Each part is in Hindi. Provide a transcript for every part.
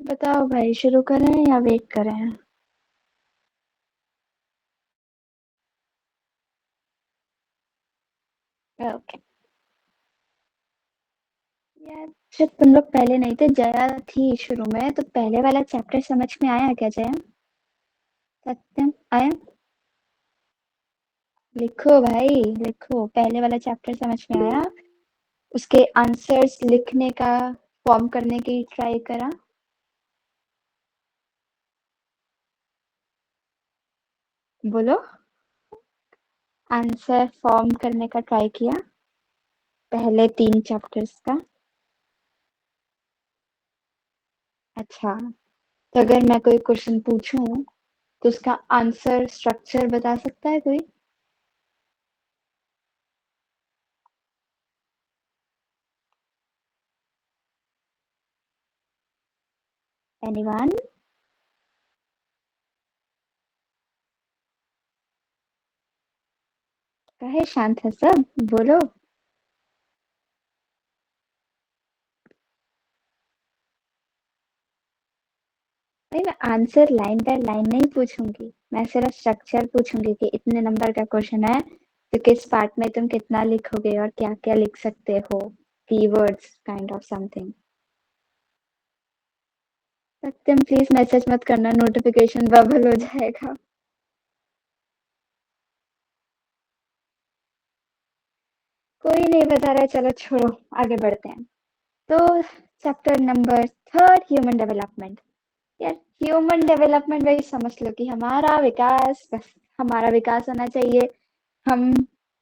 बताओ भाई, शुरू करें या वेट करें? ओके। यार, जब तुम लोग पहले नहीं थे, जया थी शुरू में, तो पहले वाला चैप्टर समझ में आया क्या जया? सत्यम आया? लिखो भाई, लिखो। पहले वाला चैप्टर समझ में आया? उसके आंसर्स लिखने का, फॉर्म करने की ट्राई करा? बोलो। आंसर फॉर्म करने का ट्राई किया पहले 3 चैप्टर्स का? अच्छा, तो अगर मैं कोई क्वेश्चन पूछूं तो उसका आंसर स्ट्रक्चर बता सकता है कोई? एनीवन? काहे शांत है सब? बोलो। नहीं, मैं आंसर लाइन बाय लाइन नहीं पूछूंगी, मैं सिर्फ स्ट्रक्चर पूछूंगी कि इतने नंबर का क्वेश्चन है तो किस पार्ट में तुम कितना लिखोगे और क्या क्या लिख सकते हो, keywords kind of something. Satyam please message मत करना, नोटिफिकेशन बबल हो जाएगा। कोई नहीं बता रहा है, चलो छोड़ो, आगे बढ़ते हैं। तो chapter number third, human development. यार, ह्यूमन डेवलपमेंट वही समझ लो कि हमारा विकास, बस हमारा विकास होना चाहिए। हम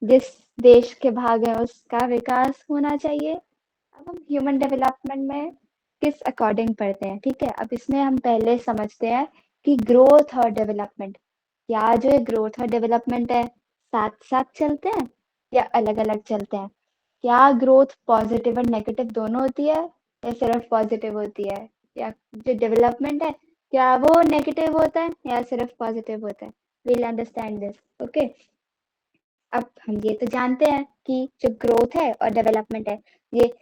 जिस देश के भाग हैं उसका विकास होना चाहिए। अब हम ह्यूमन डेवलपमेंट में किस अकॉर्डिंग पढ़ते हैं, ठीक है? अब इसमें हम पहले समझते हैं कि ग्रोथ और डेवलपमेंट, क्या जो ये ग्रोथ और डेवलपमेंट है साथ साथ चलते हैं या अलग अलग चलते हैं? क्या ग्रोथ पॉजिटिव और नेगेटिव दोनों होती है या सिर्फ पॉजिटिव होती है? या जो डेवलपमेंट है, क्या वो नेगेटिव होता है या सिर्फ पॉजिटिव होता है? Will understand this. ओके। अब हम ये तो जानते हैं कि जो ग्रोथ है और डेवलपमेंट है, ये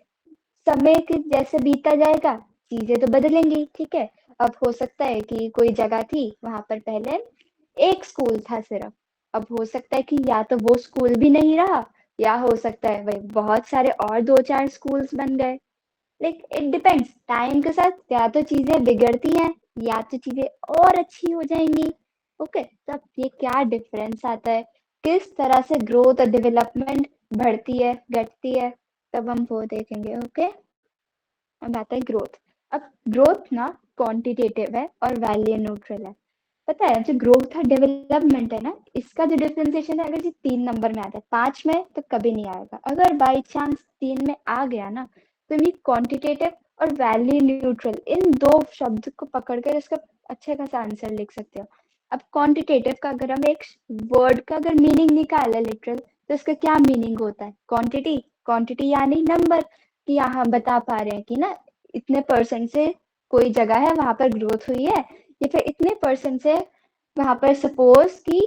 समय के जैसे बीता जाएगा चीजें तो बदलेंगी, ठीक है? अब हो सकता है कि कोई जगह थी, वहां पर पहले एक स्कूल था सिर्फ, अब हो सकता है कि या तो वो स्कूल भी नहीं रहा, या हो सकता है भाई बहुत सारे और 2-4 स्कूल्स बन गए। लाइक इट डिपेंड्स, टाइम के साथ या तो चीजें बिगड़ती हैं या तो चीजें और अच्छी हो जाएंगी। ओके, तब ये क्या डिफरेंस आता है, किस तरह से ग्रोथ और डेवलपमेंट बढ़ती है घटती है, तब हम वो देखेंगे। ओके। अब आता है ग्रोथ। अब ग्रोथ ना क्वांटिटेटिव है और वैल्यू न्यूट्रल है। पता है, जो ग्रोथ और डेवलपमेंट है ना, इसका जो डिफरेंशिएशन है, अगर ये 3 नंबर में आता है, 5 में तो कभी नहीं आएगा। अगर बाई चांस 3 में आ गया ना, तो ये क्वांटिटेटिव और वैल्यू न्यूट्रल, इन दो शब्द को पकड़कर इसका अच्छा खासा आंसर लिख सकते हो। अब क्वांटिटेटिव का अगर हम एक वर्ड का अगर मीनिंग निकाले लिटरल, तो इसका क्या मीनिंग होता है? क्वांटिटी, क्वांटिटी यानी नंबर, कि यहाँ बता पा रहे हैं कि ना इतने परसेंट से कोई जगह है वहां पर ग्रोथ हुई है, या फिर इतने परसेंट से वहां पर सपोज कि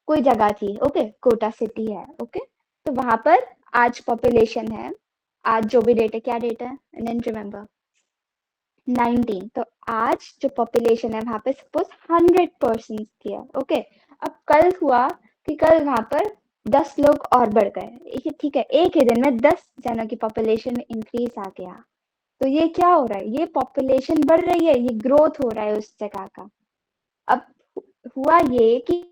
कोई जगह थी, ओके, कोटा सिटी है, ओके, तो वहां पर आज पॉपुलेशन है, आज जो भी डेट है, क्या डेट है, आई डोंट रिमेम्बर, 19, तो आज जो पॉपुलेशन है वहां पे सपोज 100% की है, ओके। अब कल हुआ कि कल वहां पर 10 लोग और बढ़ गए, ठीक है, एक ही दिन में 10 जनों की पॉपुलेशन में इंक्रीज आ गया, तो ये क्या हो रहा है, ये पॉपुलेशन बढ़ रही है, ये ग्रोथ हो रहा है उस जगह का। अब हुआ ये कि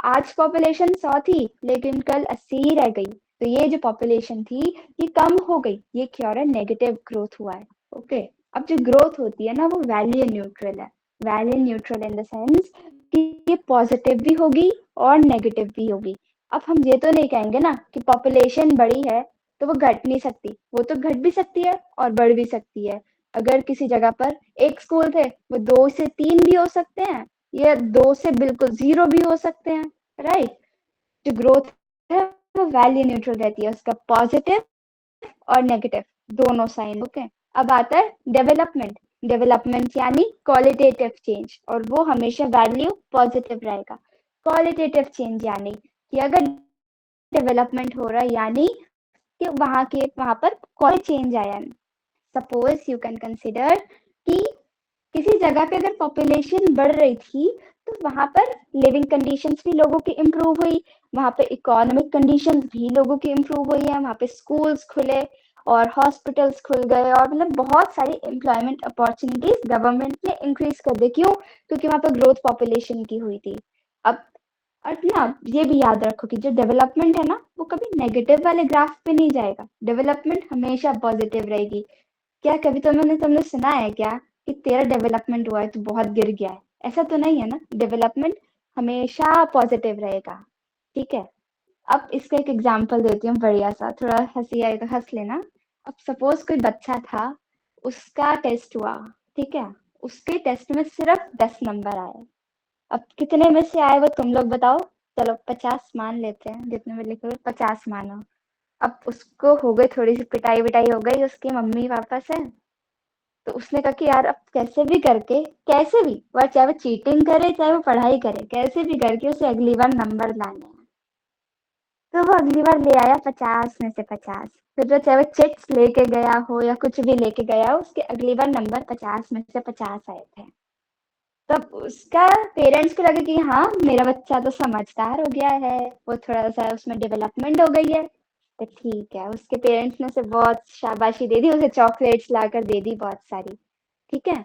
आज पॉपुलेशन 100 थी लेकिन कल 80 ही रह गई, तो ये जो पॉपुलेशन थी ये कम हो गई, ये क्या हो रहा है, नेगेटिव ग्रोथ हुआ है। ओके। अब जो ग्रोथ होती है ना वो वैल्यू न्यूट्रल है। Value neutral in the sense कि ये पॉजिटिव भी होगी और नेगेटिव भी होगी। अब हम ये तो नहीं कहेंगे ना कि पॉपुलेशन बढ़ी है तो वो घट नहीं सकती, वो तो घट भी सकती है और बढ़ भी सकती है। अगर किसी जगह पर एक स्कूल थे, वो 2 से 3 भी हो सकते हैं, ये 2 से बिल्कुल 0 भी हो सकते हैं, राइट? जो ग्रोथ है वो वैल्यू न्यूट्रल रहती है, उसका पॉजिटिव और नेगेटिव दोनों साइन। ओके। अब आता है डेवलपमेंट। डेवलपमेंट यानी क्वालिटेटिव चेंज, और वो हमेशा वैल्यू पॉजिटिव रहेगा। क्वालिटेटिव चेंज यानी कि अगर डेवलपमेंट हो रहा है यानी कि वहां पर क्वालिटी चेंज आया है। सपोज यू कैन कंसिडर कि किसी जगह पे अगर पॉपुलेशन बढ़ रही थी तो वहां पर लिविंग कंडीशंस भी लोगों की इम्प्रूव हुई, वहां पे इकोनॉमिक कंडीशंस भी लोगों की इम्प्रूव हुई है, वहां पे स्कूल्स खुले और हॉस्पिटल्स खुल गए और मतलब बहुत सारी एम्प्लॉयमेंट अपॉर्चुनिटीज गवर्नमेंट ने इंक्रीज कर दी। क्यों? क्योंकि वहां पर ग्रोथ पॉपुलेशन की हुई थी। अब और ना ये भी याद रखो कि जो डेवलपमेंट है ना वो कभी नेगेटिव वाले ग्राफ पे नहीं जाएगा, डेवलपमेंट हमेशा पॉजिटिव रहेगी। क्या कभी तुमने सुना है क्या कि तेरा डेवलपमेंट हुआ है तो बहुत गिर गया है? ऐसा तो नहीं है ना, डेवलपमेंट हमेशा पॉजिटिव रहेगा। ठीक है, अब इसका एक एग्जांपल देती हूँ बढ़िया सा, थोड़ा हंसी आए तो हंस लेना। अब सपोज कोई बच्चा था, उसका टेस्ट हुआ, ठीक है, उसके टेस्ट में सिर्फ 10 नंबर आए। अब कितने में से आए वो तुम लोग बताओ। चलो 50 मान लेते हैं, जितने में लिखे हुए 50 मानो। अब उसको हो गई थोड़ी सी पिटाई विटाई हो गई उसकी मम्मी पापा से, तो उसने कहा कि यार अब कैसे भी करके, कैसे भी वह चाहे वो चीटिंग करे चाहे वो पढ़ाई करे, कैसे भी करके उसे अगली बार नंबर लाने हैं। तो वो अगली बार ले आया 50 में से 50। फिर जो चाहे वो चिट्स लेके गया हो या कुछ भी लेके गया हो, उसके अगली बार नंबर 50 में से 50 आए थे। तब उसका पेरेंट्स को लगा कि हाँ मेरा बच्चा तो समझदार हो गया है, वो थोड़ा सा उसमें डेवलपमेंट हो गई है। तो ठीक है, उसके पेरेंट्स ने उसे बहुत शाबाशी दे दी, उसे चॉकलेट्स लाकर दे दी बहुत सारी। ठीक है,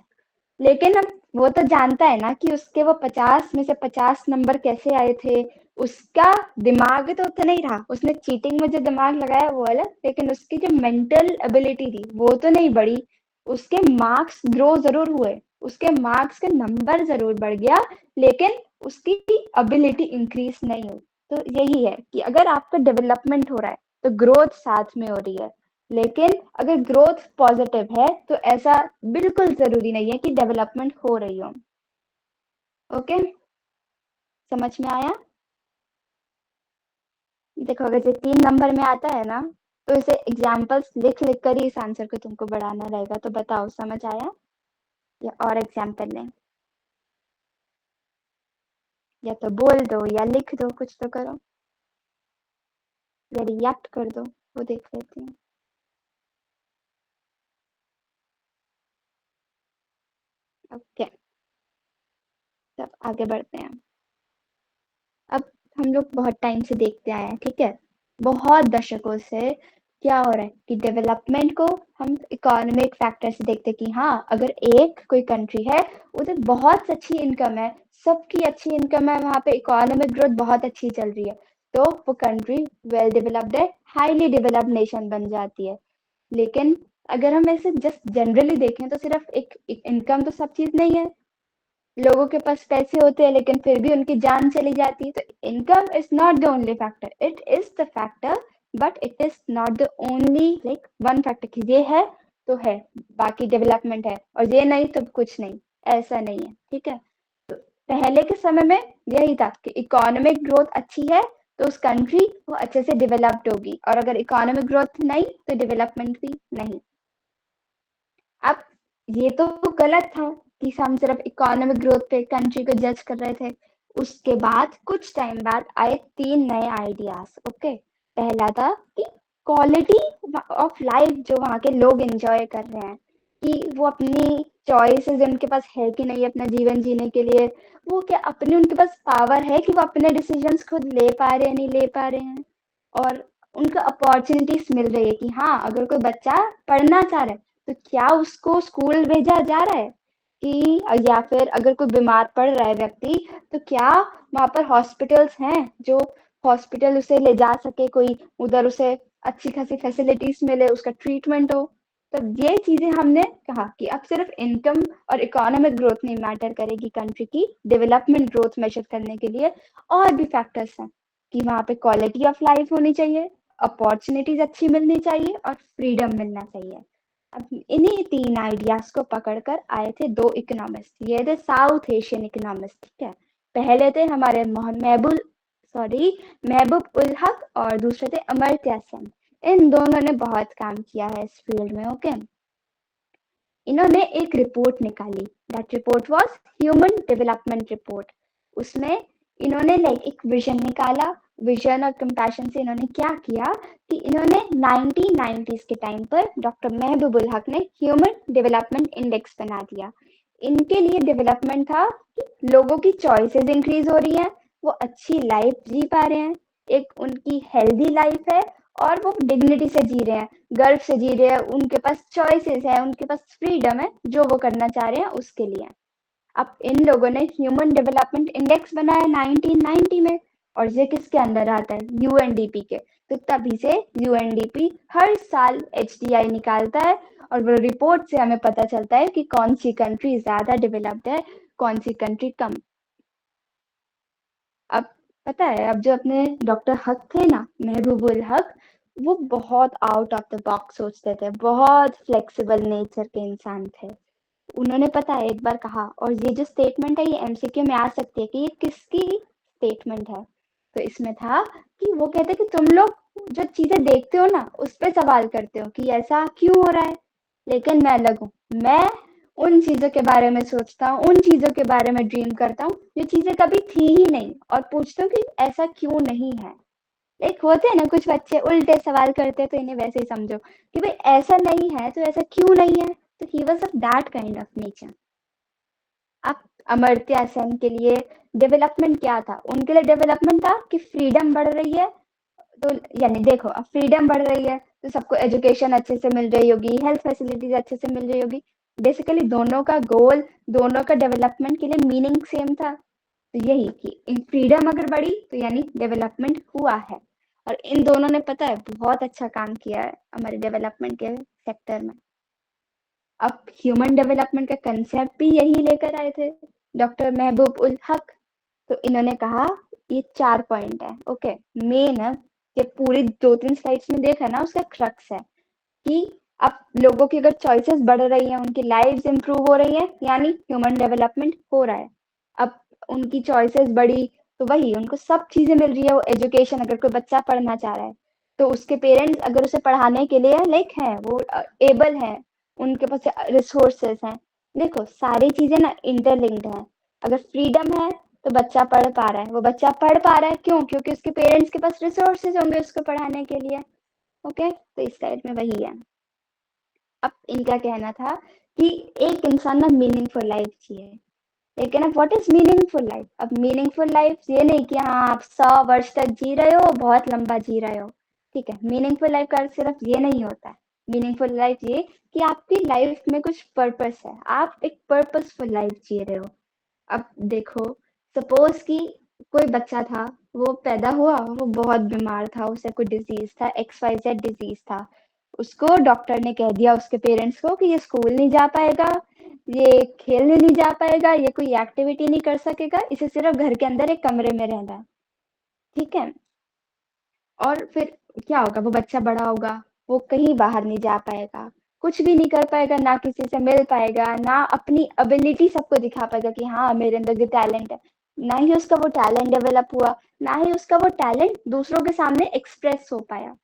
लेकिन अब वो तो जानता है ना कि उसके वो 50 में से 50 नंबर कैसे आए थे। उसका दिमाग तो उतना ही रहा, उसने चीटिंग में जो दिमाग लगाया वो अलग, लेकिन उसकी जो मेंटल एबिलिटी थी वो तो नहीं बढ़ी। उसके मार्क्स ग्रो जरूर हुए, उसके मार्क्स के नंबर जरूर बढ़ गया, लेकिन उसकी एबिलिटी इंक्रीज नहीं हुई। तो यही है कि अगर आपका डेवलपमेंट हो रहा है तो ग्रोथ साथ में हो रही है, लेकिन अगर ग्रोथ पॉजिटिव है तो ऐसा बिल्कुल जरूरी नहीं है कि डेवलपमेंट हो रही हो। ओके, समझ में आया? देखो अगर ये 3 नंबर में आता है ना, तो इसे एग्जाम्पल्स लिख लिख कर ही इस आंसर को तुमको बढ़ाना रहेगा। तो बताओ समझ आया या और एग्जाम्पल लें? या तो बोल दो या लिख दो, कुछ तो करो या रिएक्ट कर दो, वो देख लेती हूँ। ओके, तब आगे बढ़ते हैं। अब हम लोग बहुत टाइम से देखते आए हैं, ठीक है, बहुत दशकों से क्या हो रहा है कि डेवलपमेंट को हम इकोनॉमिक फैक्टर से देखते हैं कि हाँ अगर एक कोई कंट्री है, उधर बहुत अच्छी इनकम है, सबकी अच्छी इनकम है, वहां पे इकोनॉमिक ग्रोथ बहुत अच्छी चल रही है, तो वो कंट्री वेल डेवलप्ड है, हाईली डेवलप्ड नेशन बन जाती है। लेकिन अगर हम ऐसे जस्ट जनरली देखें तो सिर्फ एक इनकम तो सब चीज नहीं है। लोगों के पास पैसे होते हैं लेकिन फिर भी उनकी जान चली जाती है। तो income is not the only factor, it is the factor, but it is not the only like one factor कि ये है तो है, बाकी डेवलपमेंट है और ये नहीं तो कुछ नहीं, ऐसा नहीं है। ठीक है, तो पहले के समय में यही था कि इकोनॉमिक ग्रोथ अच्छी है तो उस कंट्री वो अच्छे से डेवलप्ड होगी, और अगर इकोनॉमिक ग्रोथ नहीं तो डेवलपमेंट भी नहीं। अब ये तो गलत था कि हम सिर्फ इकोनॉमिक ग्रोथ पे कंट्री को जज कर रहे थे। उसके बाद कुछ टाइम बाद आए 3 नए आइडियाज। ओके, पहला था कि क्वालिटी ऑफ लाइफ जो वहाँ के लोग एंजॉय कर रहे हैं, कि वो अपनी चॉइसेस उनके पास है कि नहीं अपना जीवन जीने के लिए, वो क्या अपने उनके पास पावर है कि वो अपने डिसीजंस खुद ले पा रहे हैं नहीं ले पा रहे हैं, और उनको अपॉर्चुनिटीज मिल रही है कि हाँ अगर कोई बच्चा पढ़ना चाह रहा है तो क्या उसको स्कूल भेजा जा रहा है, कि या फिर अगर कोई बीमार पड़ रहा है व्यक्ति तो क्या वहां पर हॉस्पिटल्स हैं जो हॉस्पिटल उसे ले जा सके, कोई उधर उसे अच्छी खासी फैसिलिटीज मिले, उसका ट्रीटमेंट हो। तो ये चीजें हमने कहा कि अब सिर्फ इनकम और इकोनॉमिक ग्रोथ नहीं मैटर करेगी कंट्री की डेवलपमेंट ग्रोथ मेजर करने के लिए, और भी फैक्टर्स हैं कि वहाँ पे क्वालिटी ऑफ लाइफ होनी चाहिए, अपॉर्चुनिटीज अच्छी मिलनी चाहिए और फ्रीडम मिलना चाहिए। अब इन्हीं 3 आइडियाज को पकड़कर आए थे 2 इकोनॉमिस्ट, ये थे साउथ एशियन इकोनॉमिस्ट। ठीक है, पहले थे हमारे महबूब उल हक और दूसरे थे अमर्त्य सेन। इन दोनों ने बहुत काम किया है इस फील्ड में। ओके, इन्होंने एक रिपोर्ट निकाली, that report was human development report. उसमें इन्होंने लाइक एक विजन निकाला, विजन और कंपैशन से इन्होंने क्या किया कि इन्होंने 1990s के टाइम पर डॉक्टर महबूबुल हक ने ह्यूमन डेवलपमेंट इंडेक्स बना दिया। इनके लिए डेवलपमेंट था कि लोगों की चॉइसेस इंक्रीज हो रही हैं, वो अच्छी लाइफ जी पा रहे हैं, एक उनकी हेल्दी लाइफ है और वो डिग्निटी से जी रहे हैं, गर्व से जी रहे हैं, उनके पास चॉइसेस है, उनके पास फ्रीडम है, जो वो करना चाह रहे हैं उसके लिए। अब इन लोगों ने ह्यूमन डेवलपमेंट इंडेक्स बनाया 1990 में, और ये किसके अंदर आता है? यूएनडीपी के। तो तभी से यूएनडीपी हर साल एचडीआई निकालता है, और वो रिपोर्ट से हमें पता चलता है कि कौन सी कंट्री ज्यादा डेवलप्ड है, कौन सी कंट्री कम। अब पता है, अब जो अपने डॉक्टर हक थे ना, महबूबुल हक, वो बहुत आउट ऑफ द बॉक्स सोचते थे, बहुत फ्लेक्सिबल नेचर के इंसान थे। उन्होंने पता है एक बार कहा, और ये जो स्टेटमेंट है ये एमसीक्यू में आ सकती है कि ये किसकी स्टेटमेंट है। तो इसमें था कि वो कहते कि तुम लोग जो चीजें देखते हो ना उस पे सवाल करते हो कि ऐसा क्यों हो रहा है, लेकिन मैं अलग हूँ। मैं उन चीजों के बारे में सोचता हूँ, उन चीजों के बारे में ड्रीम करता हूँ जो चीजें कभी थी ही नहीं, और पूछता हूँ कि ऐसा क्यों नहीं है। एक होते हैं ना कुछ बच्चे उल्टे सवाल करते हैं, तो इन्हें वैसे ही समझो कि भाई ऐसा नहीं है तो ऐसा क्यों नहीं है। तो he was of that kind of nature. अब अमर्त्य सेन के लिए डेवलपमेंट क्या था? उनके लिए डेवलपमेंट था कि फ्रीडम बढ़ रही है, तो यानी देखो अब फ्रीडम बढ़ रही है तो सबको एजुकेशन अच्छे से मिल रही होगी, हेल्थ फैसिलिटीज अच्छे से मिल रही होगी। बेसिकली दोनों का गोल, दोनों का डेवलपमेंट के लिए मीनिंग सेम था। तो यही कि फ्रीडम अगर बढ़ी तो यानी डेवलपमेंट हुआ है, और इन दोनों ने पता है बहुत अच्छा काम किया है हमारे डेवलपमेंट के सेक्टर में। अब ह्यूमन डेवलपमेंट का कंसेप्ट भी यही लेकर आए थे डॉक्टर महबूब उल हक। तो इन्होंने कहा ये 4 पॉइंट है, ओके। मेन है, ये पूरी 2-3 स्लाइड्स में देखा ना, उसका क्रक्स है कि अब लोगों की अगर चॉइसेस बढ़ रही हैं, उनकी लाइव्स इंप्रूव हो रही हैं, यानी ह्यूमन डेवलपमेंट हो रहा है। अब उनकी चॉइसेस बढ़ी तो वही उनको सब चीजें मिल रही है। वो एजुकेशन, अगर कोई बच्चा पढ़ना चाह रहा है तो उसके पेरेंट्स अगर उसे पढ़ाने के लिए लाइक है, वो एबल है, उनके पास रिसोर्सेस हैं। देखो सारी चीजें ना इंटरलिंक्ड है। अगर फ्रीडम है तो बच्चा पढ़ पा रहा है, वो बच्चा पढ़ पा रहा है क्यों? क्योंकि उसके पेरेंट्स के पास रिसोर्सेज होंगे उसको पढ़ाने के लिए। ओके, तो इस साइड में वही है। अब इनका कहना था कि एक इंसान ना मीनिंगफुल लाइफ जिए। लेकिन अब व्हाट इज मीनिंगफुल लाइफ? अब मीनिंगफुल लाइफ ये नहीं कि हाँ आप 100 वर्ष तक जी रहे हो, बहुत लंबा जी रहे हो, ठीक है। मीनिंगफुल लाइफ का अर्थ सिर्फ ये नहीं होता है। मीनिंगफुल लाइफ ये कि आपकी लाइफ में कुछ पर्पस है, आप एक पर्पसफुल लाइफ जी रहे हो। अब देखो, सपोज कि कोई बच्चा था, वो पैदा हुआ, वो बहुत बीमार था, उसे कोई डिजीज था, XYZ डिजीज था। उसको डॉक्टर ने कह दिया उसके पेरेंट्स को कि ये स्कूल नहीं जा पाएगा, ये खेलने नहीं जा पाएगा, ये कोई एक्टिविटी नहीं कर सकेगा, इसे सिर्फ घर के अंदर एक कमरे में रहना है, ठीक है। और फिर क्या होगा? वो बच्चा बड़ा होगा, वो कहीं बाहर नहीं जा पाएगा, कुछ भी नहीं कर पाएगा, ना किसी से मिल पाएगा, ना अपनी एबिलिटी सबको दिखा पाएगा कि हाँ मेरे अंदर ये टैलेंट है। ना ही उसका वो टैलेंट डेवलप हुआ, ना ही उसका वो टैलेंट दूसरों के सामने एक्सप्रेस हो पाया।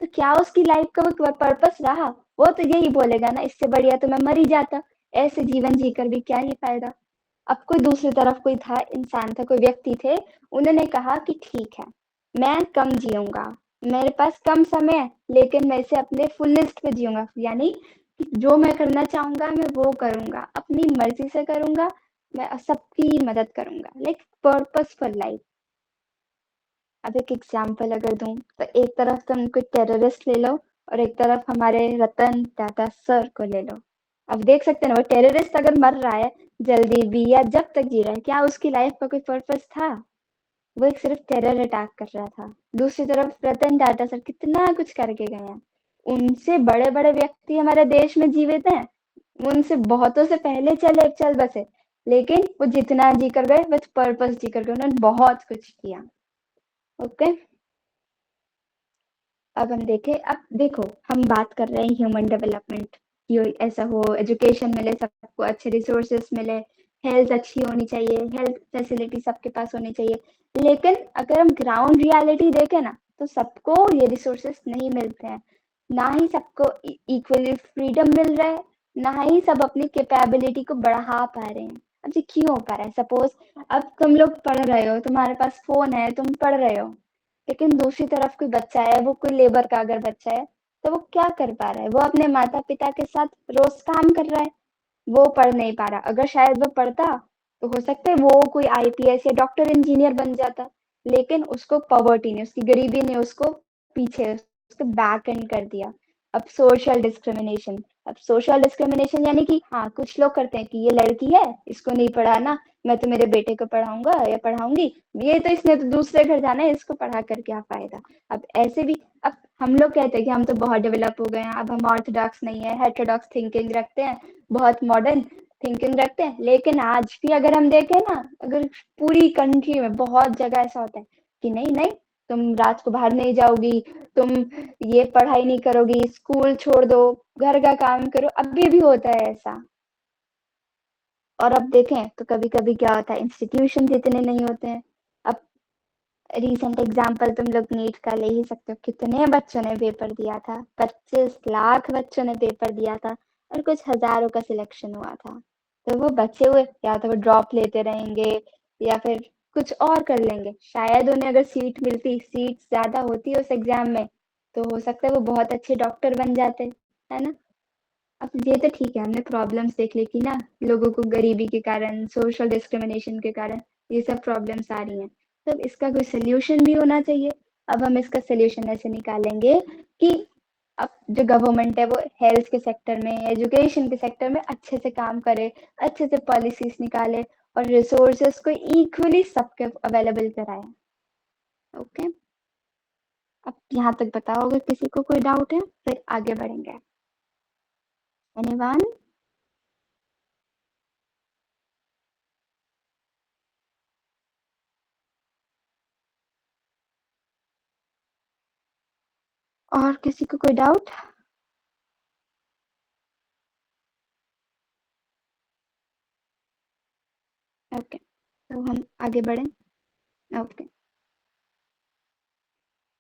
तो क्या उसकी लाइफ का वो पर्पस रहा? वो तो यही बोलेगा ना, इससे बढ़िया तो मैं मर ही जाता, ऐसे जीवन जीकर भी क्या ही फायदा। अब कोई दूसरी तरफ कोई था, इंसान था, कोई व्यक्ति थे, उन्होंने कहा कि ठीक है, मैं कम जीऊंगा, मेरे पास कम समय है, लेकिन मैं इसे अपने फुलेस्ट पे जीऊंगा, यानी जो मैं करना चाहूंगा मैं वो करूंगा, अपनी मर्जी से करूंगा, मैं सबकी मदद करूंगा, लाइक पर्पसफुल लाइफ। अब एक एग्जाम्पल अगर दूं तो एक तरफ तुम कोई टेररिस्ट ले लो, और एक तरफ हमारे रतन टाटा सर को ले लो। अब देख सकते हैं ना, वो टेररिस्ट अगर मर रहा है जल्दी भी या जब तक जी रहा है, क्या उसकी लाइफ का कोई पर्पस था? वो एक सिर्फ टेरर अटैक कर रहा था। दूसरी तरफ रतन टाटा सर कितना कुछ करके गए हैं, उनसे बड़े बड़े व्यक्ति हमारे देश में जीवित हैं, उनसे बहुतों से पहले चल बसे, लेकिन वो जितना जी कर गए विथ पर्पस जी कर गए, उन्होंने बहुत कुछ किया। ओके, अब हम देखें, अब देखो हम बात कर रहे हैं ह्यूमन डेवलपमेंट, ये ऐसा हो, एजुकेशन मिले सबको, अच्छे रिसोर्सेस मिले, हेल्थ अच्छी होनी चाहिए, हेल्थ फैसिलिटी सबके पास होनी चाहिए। लेकिन अगर हम ग्राउंड रियलिटी देखें ना, तो सबको ये रिसोर्सेस नहीं मिलते हैं, ना ही सबको इक्वली फ्रीडम मिल रहा है, ना ही सब अपनी कैपेबिलिटी को बढ़ा पा रहे हैं। अब ये क्यों हो पा रहा है? सपोज अब तुम लोग पढ़ रहे हो, तुम्हारे पास फोन है, तुम पढ़ रहे हो, लेकिन दूसरी तरफ कोई बच्चा है, वो कोई लेबर का अगर बच्चा है, तो वो क्या कर पा रहा है? वो अपने माता पिता के साथ रोज काम कर रहा है, वो पढ़ नहीं पा रहा, अगर शायद वो पढ़ता तो हो सकता है वो कोई आईपीएस या डॉक्टर इंजीनियर बन जाता, लेकिन उसको पॉवर्टी ने, उसकी गरीबी ने उसको पीछे, उसको बैक एंड कर दिया। अब सोशल डिस्क्रिमिनेशन, अब सोशल डिस्क्रिमिनेशन यानी कि हाँ कुछ लोग करते हैं कि ये लड़की है, इसको नहीं पढ़ाना, मैं तो मेरे बेटे को पढ़ाऊंगा या पढ़ाऊंगी, ये तो इसने तो दूसरे घर जाना है, इसको पढ़ा कर क्या फायदा। अब ऐसे भी, अब हम लोग कहते हैं कि हम तो बहुत डेवलप हो गए हैं, अब हम ऑर्थोडॉक्स नहीं है, हेटेरोडॉक्स थिंकिंग रखते हैं, बहुत मॉडर्न थिंकिंग रखते हैं, लेकिन आज भी अगर हम देखें ना, अगर पूरी कंट्री में बहुत जगह ऐसा होता है कि नहीं नहीं, तुम रात को बाहर नहीं जाओगी, तुम ये पढ़ाई नहीं करोगी, स्कूल छोड़ दो, घर का काम करो, अभी भी होता है ऐसा। और अब देखें तो कभी कभी क्या होता है, इंस्टीट्यूशन इतने नहीं होते हैं। अब रिसेंट एग्जाम्पल तुम लोग नीट का ले ही सकते हो, कितने बच्चों ने पेपर दिया था, 25 लाख बच्चों ने पेपर दिया था और कुछ हजारों का सिलेक्शन हुआ था। तो वो बचे हुए या तो वो ड्रॉप लेते रहेंगे या फिर कुछ और कर लेंगे, शायद उन्हें अगर सीट मिलती, सीट ज्यादा होती उस एग्जाम में, तो हो सकता है वो बहुत अच्छे डॉक्टर बन जाते, है ना। अब ये तो ठीक है, हमने प्रॉब्लम्स देख ली कि ना, लोगों को गरीबी के कारण, सोशल डिस्क्रिमिनेशन के कारण ये सब प्रॉब्लम्स आ रही हैं, तो इसका कोई सोल्यूशन भी होना चाहिए। अब हम इसका सोल्यूशन ऐसे निकालेंगे कि अब जो गवर्नमेंट है वो हेल्थ के सेक्टर में, एजुकेशन के सेक्टर में अच्छे से काम करे, अच्छे से पॉलिसीज निकाले और रिसोर्सेस को इक्वली सबके अवेलेबल कराए। ओके, अब यहाँ तक बताओ, अगर किसी को कोई डाउट है फिर आगे बढ़ेंगे। एनीवन? और किसी को कोई डाउट? ओके, तो हम आगे बढ़ें। ओके,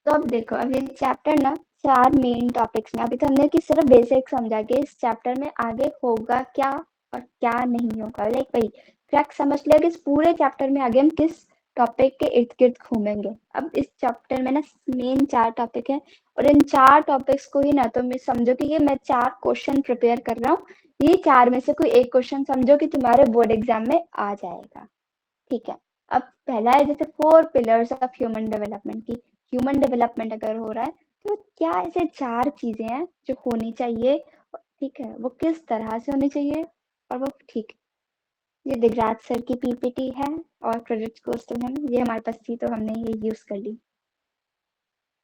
तो अब देखो, अब ये चैप्टर ना 4 मेन टॉपिक्स में, अभी तो हमने कि सिर्फ बेसिक समझा कि इस चैप्टर में आगे होगा क्या और क्या नहीं होगा, लाइक वही क्रैक समझ लिया कि इस पूरे चैप्टर में आगे हम किस टॉपिक के इर्द गिर्द घूमेंगे। अब इस चैप्टर में ना मेन 4 टॉपिक है, और इन 4 टॉपिक्स को ही ना तुम समझो कि ये मैं 4 क्वेश्चन प्रिपेयर कर रहा हूँ, ये 4 में से कोई एक क्वेश्चन समझो कि तुम्हारे बोर्ड एग्जाम में आ जाएगा। ठीक है, अब पहला है जैसे 4 पिलर्स ऑफ ह्यूमन डेवलपमेंट की, ह्यूमन डेवलपमेंट अगर हो रहा है तो क्या ऐसे 4 चीजें हैं जो होनी चाहिए, ठीक है, वो किस तरह से होनी चाहिए, और वो ठीक है। ये दिगराज सर की पीपीटी है और क्रेडिट गोस टू हिम, ये हमारे पास थी तो हमने ये यूज कर ली।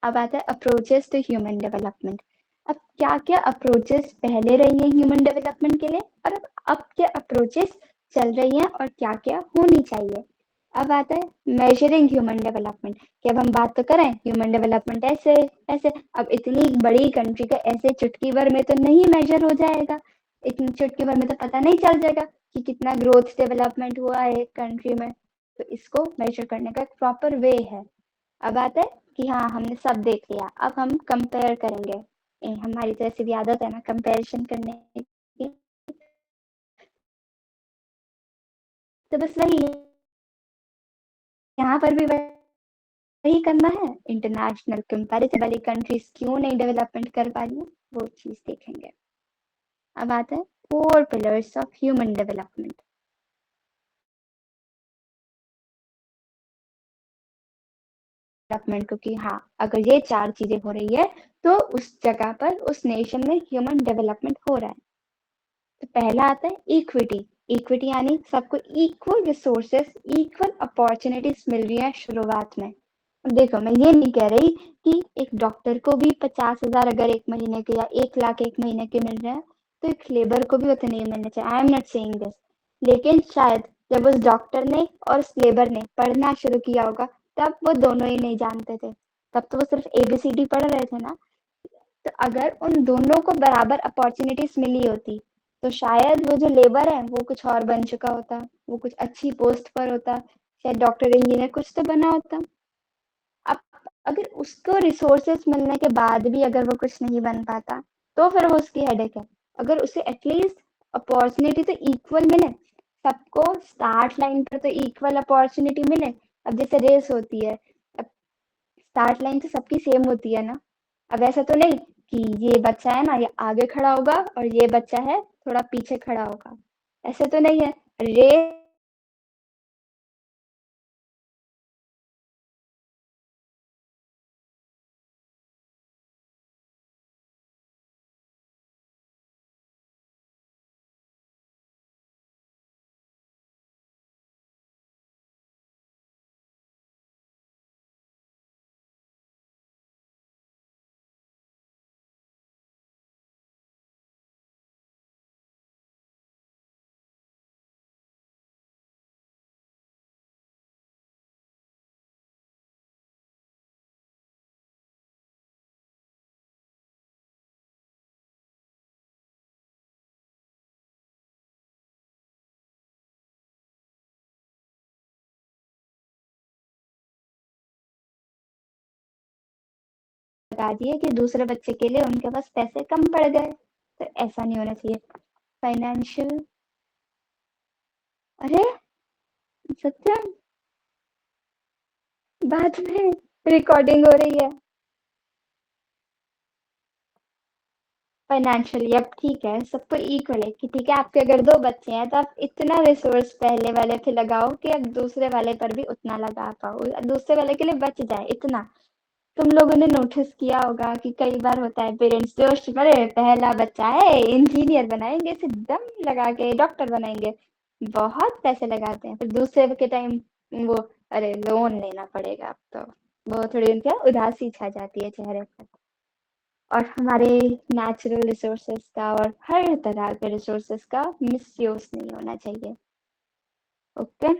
अब आता है अप्रोचेस टू ह्यूमन डेवलपमेंट। अब क्या क्या अप्रोचेस पहले रही हैं ह्यूमन डेवलपमेंट के लिए, और अब क्या अप्रोचेस चल रही हैं और क्या क्या होनी चाहिए। अब आता है मेजरिंग ह्यूमन डेवलपमेंट, कि अब हम बात तो करें ह्यूमन डेवलपमेंट ऐसे ऐसे, अब इतनी बड़ी कंट्री का ऐसे चुटकी भर में तो नहीं मेजर हो जाएगा, इतनी चुटकी भर में तो पता नहीं चल जाएगा कि कितना ग्रोथ डेवलपमेंट हुआ है एक कंट्री में, तो इसको मेजर करने का एक प्रॉपर वे है। अब आता है कि हाँ हमने सब देख लिया, अब हम कंपेयर करेंगे, हमारी तो ऐसी भी आदत है ना कंपैरिजन करने की, तो बस वही, यहाँ पर भी वही करना है, इंटरनेशनल कंपैरिजन वाली कंट्रीज क्यों नहीं डेवलपमेंट कर पा रही है, वो चीज देखेंगे। अब आता है 4 pillars of human development, development को कि हाँ अगर ये 4 चीजें हो रही है तो उस जगह पर उस नेशन में ह्यूमन डेवलपमेंट हो रहा है। तो पहला आता है इक्विटी, इक्विटी यानी सबको इक्वल रिसोर्सेस, इक्वल अपॉर्चुनिटीज मिल रही है शुरुआत में। अब देखो मैं ये नहीं कह रही कि एक डॉक्टर को भी 50,000 अगर एक महीने के या 1 लाख एक महीने के मिल रहे हैं, तो एक लेबर को भी उतने ही मिलने चाहिए, I am not saying this, लेकिन शायद जब उस डॉक्टर ने और उस लेबर ने पढ़ना शुरू किया होगा, तब वो दोनों ही नहीं जानते थे, तब तो वो सिर्फ एबीसीडी पढ़ रहे थे ना। तो अगर उन दोनों को बराबर अपॉर्चुनिटीज मिली होती, तो शायद वो जो लेबर है वो कुछ और बन चुका होता, वो कुछ अच्छी पोस्ट पर होता, शायद डॉक्टर इंजीनियर कुछ तो बना होता। अब अगर उसको रिसोर्सेस मिलने के बाद भी अगर वो कुछ नहीं बन पाता, तो फिर वो उसकी हेडेक है। अगर उसे एटलीस्ट अपॉर्चुनिटी तो इक्वल मिले, सबको स्टार्ट लाइन पर तो इक्वल अपॉर्चुनिटी मिले। अब जैसे रेस होती है, अब स्टार्ट लाइन तो सबकी सेम होती है ना, अब ऐसा तो नहीं कि ये बच्चा है ना ये आगे खड़ा होगा और ये बच्चा है थोड़ा पीछे खड़ा होगा, ऐसे तो नहीं है। रेस बता दिए कि दूसरे बच्चे के लिए उनके पास पैसे कम पड़ गए, तो ऐसा नहीं होना चाहिए। फाइनेंशियल, अरे सत्यम, बाद में रिकॉर्डिंग हो रही है। फाइनेंशियली अब ठीक है, सबको इक्वल है कि ठीक है, आपके अगर 2 बच्चे हैं तो आप इतना रिसोर्स पहले वाले पे लगाओ कि अब दूसरे वाले पर भी उतना लगा पाओ, दूसरे वाले के लिए बच जाए इतना। तुम लोगों ने नोटिस किया होगा कि कई बार होता है पेरेंट्स जोश, अरे पहला बच्चा है इंजीनियर बनाएंगे, इसे दम लगा के डॉक्टर बनाएंगे, बहुत पैसे लगाते हैं, फिर दूसरे के टाइम वो अरे लोन लेना पड़ेगा अब तो, वो थोड़ी उनके उदासी छा जाती है चेहरे पर। और हमारे नेचुरल रिसोर्सेज का और हर तरह के रिसोर्सेज का मिसयूज नहीं होना चाहिए। ओके।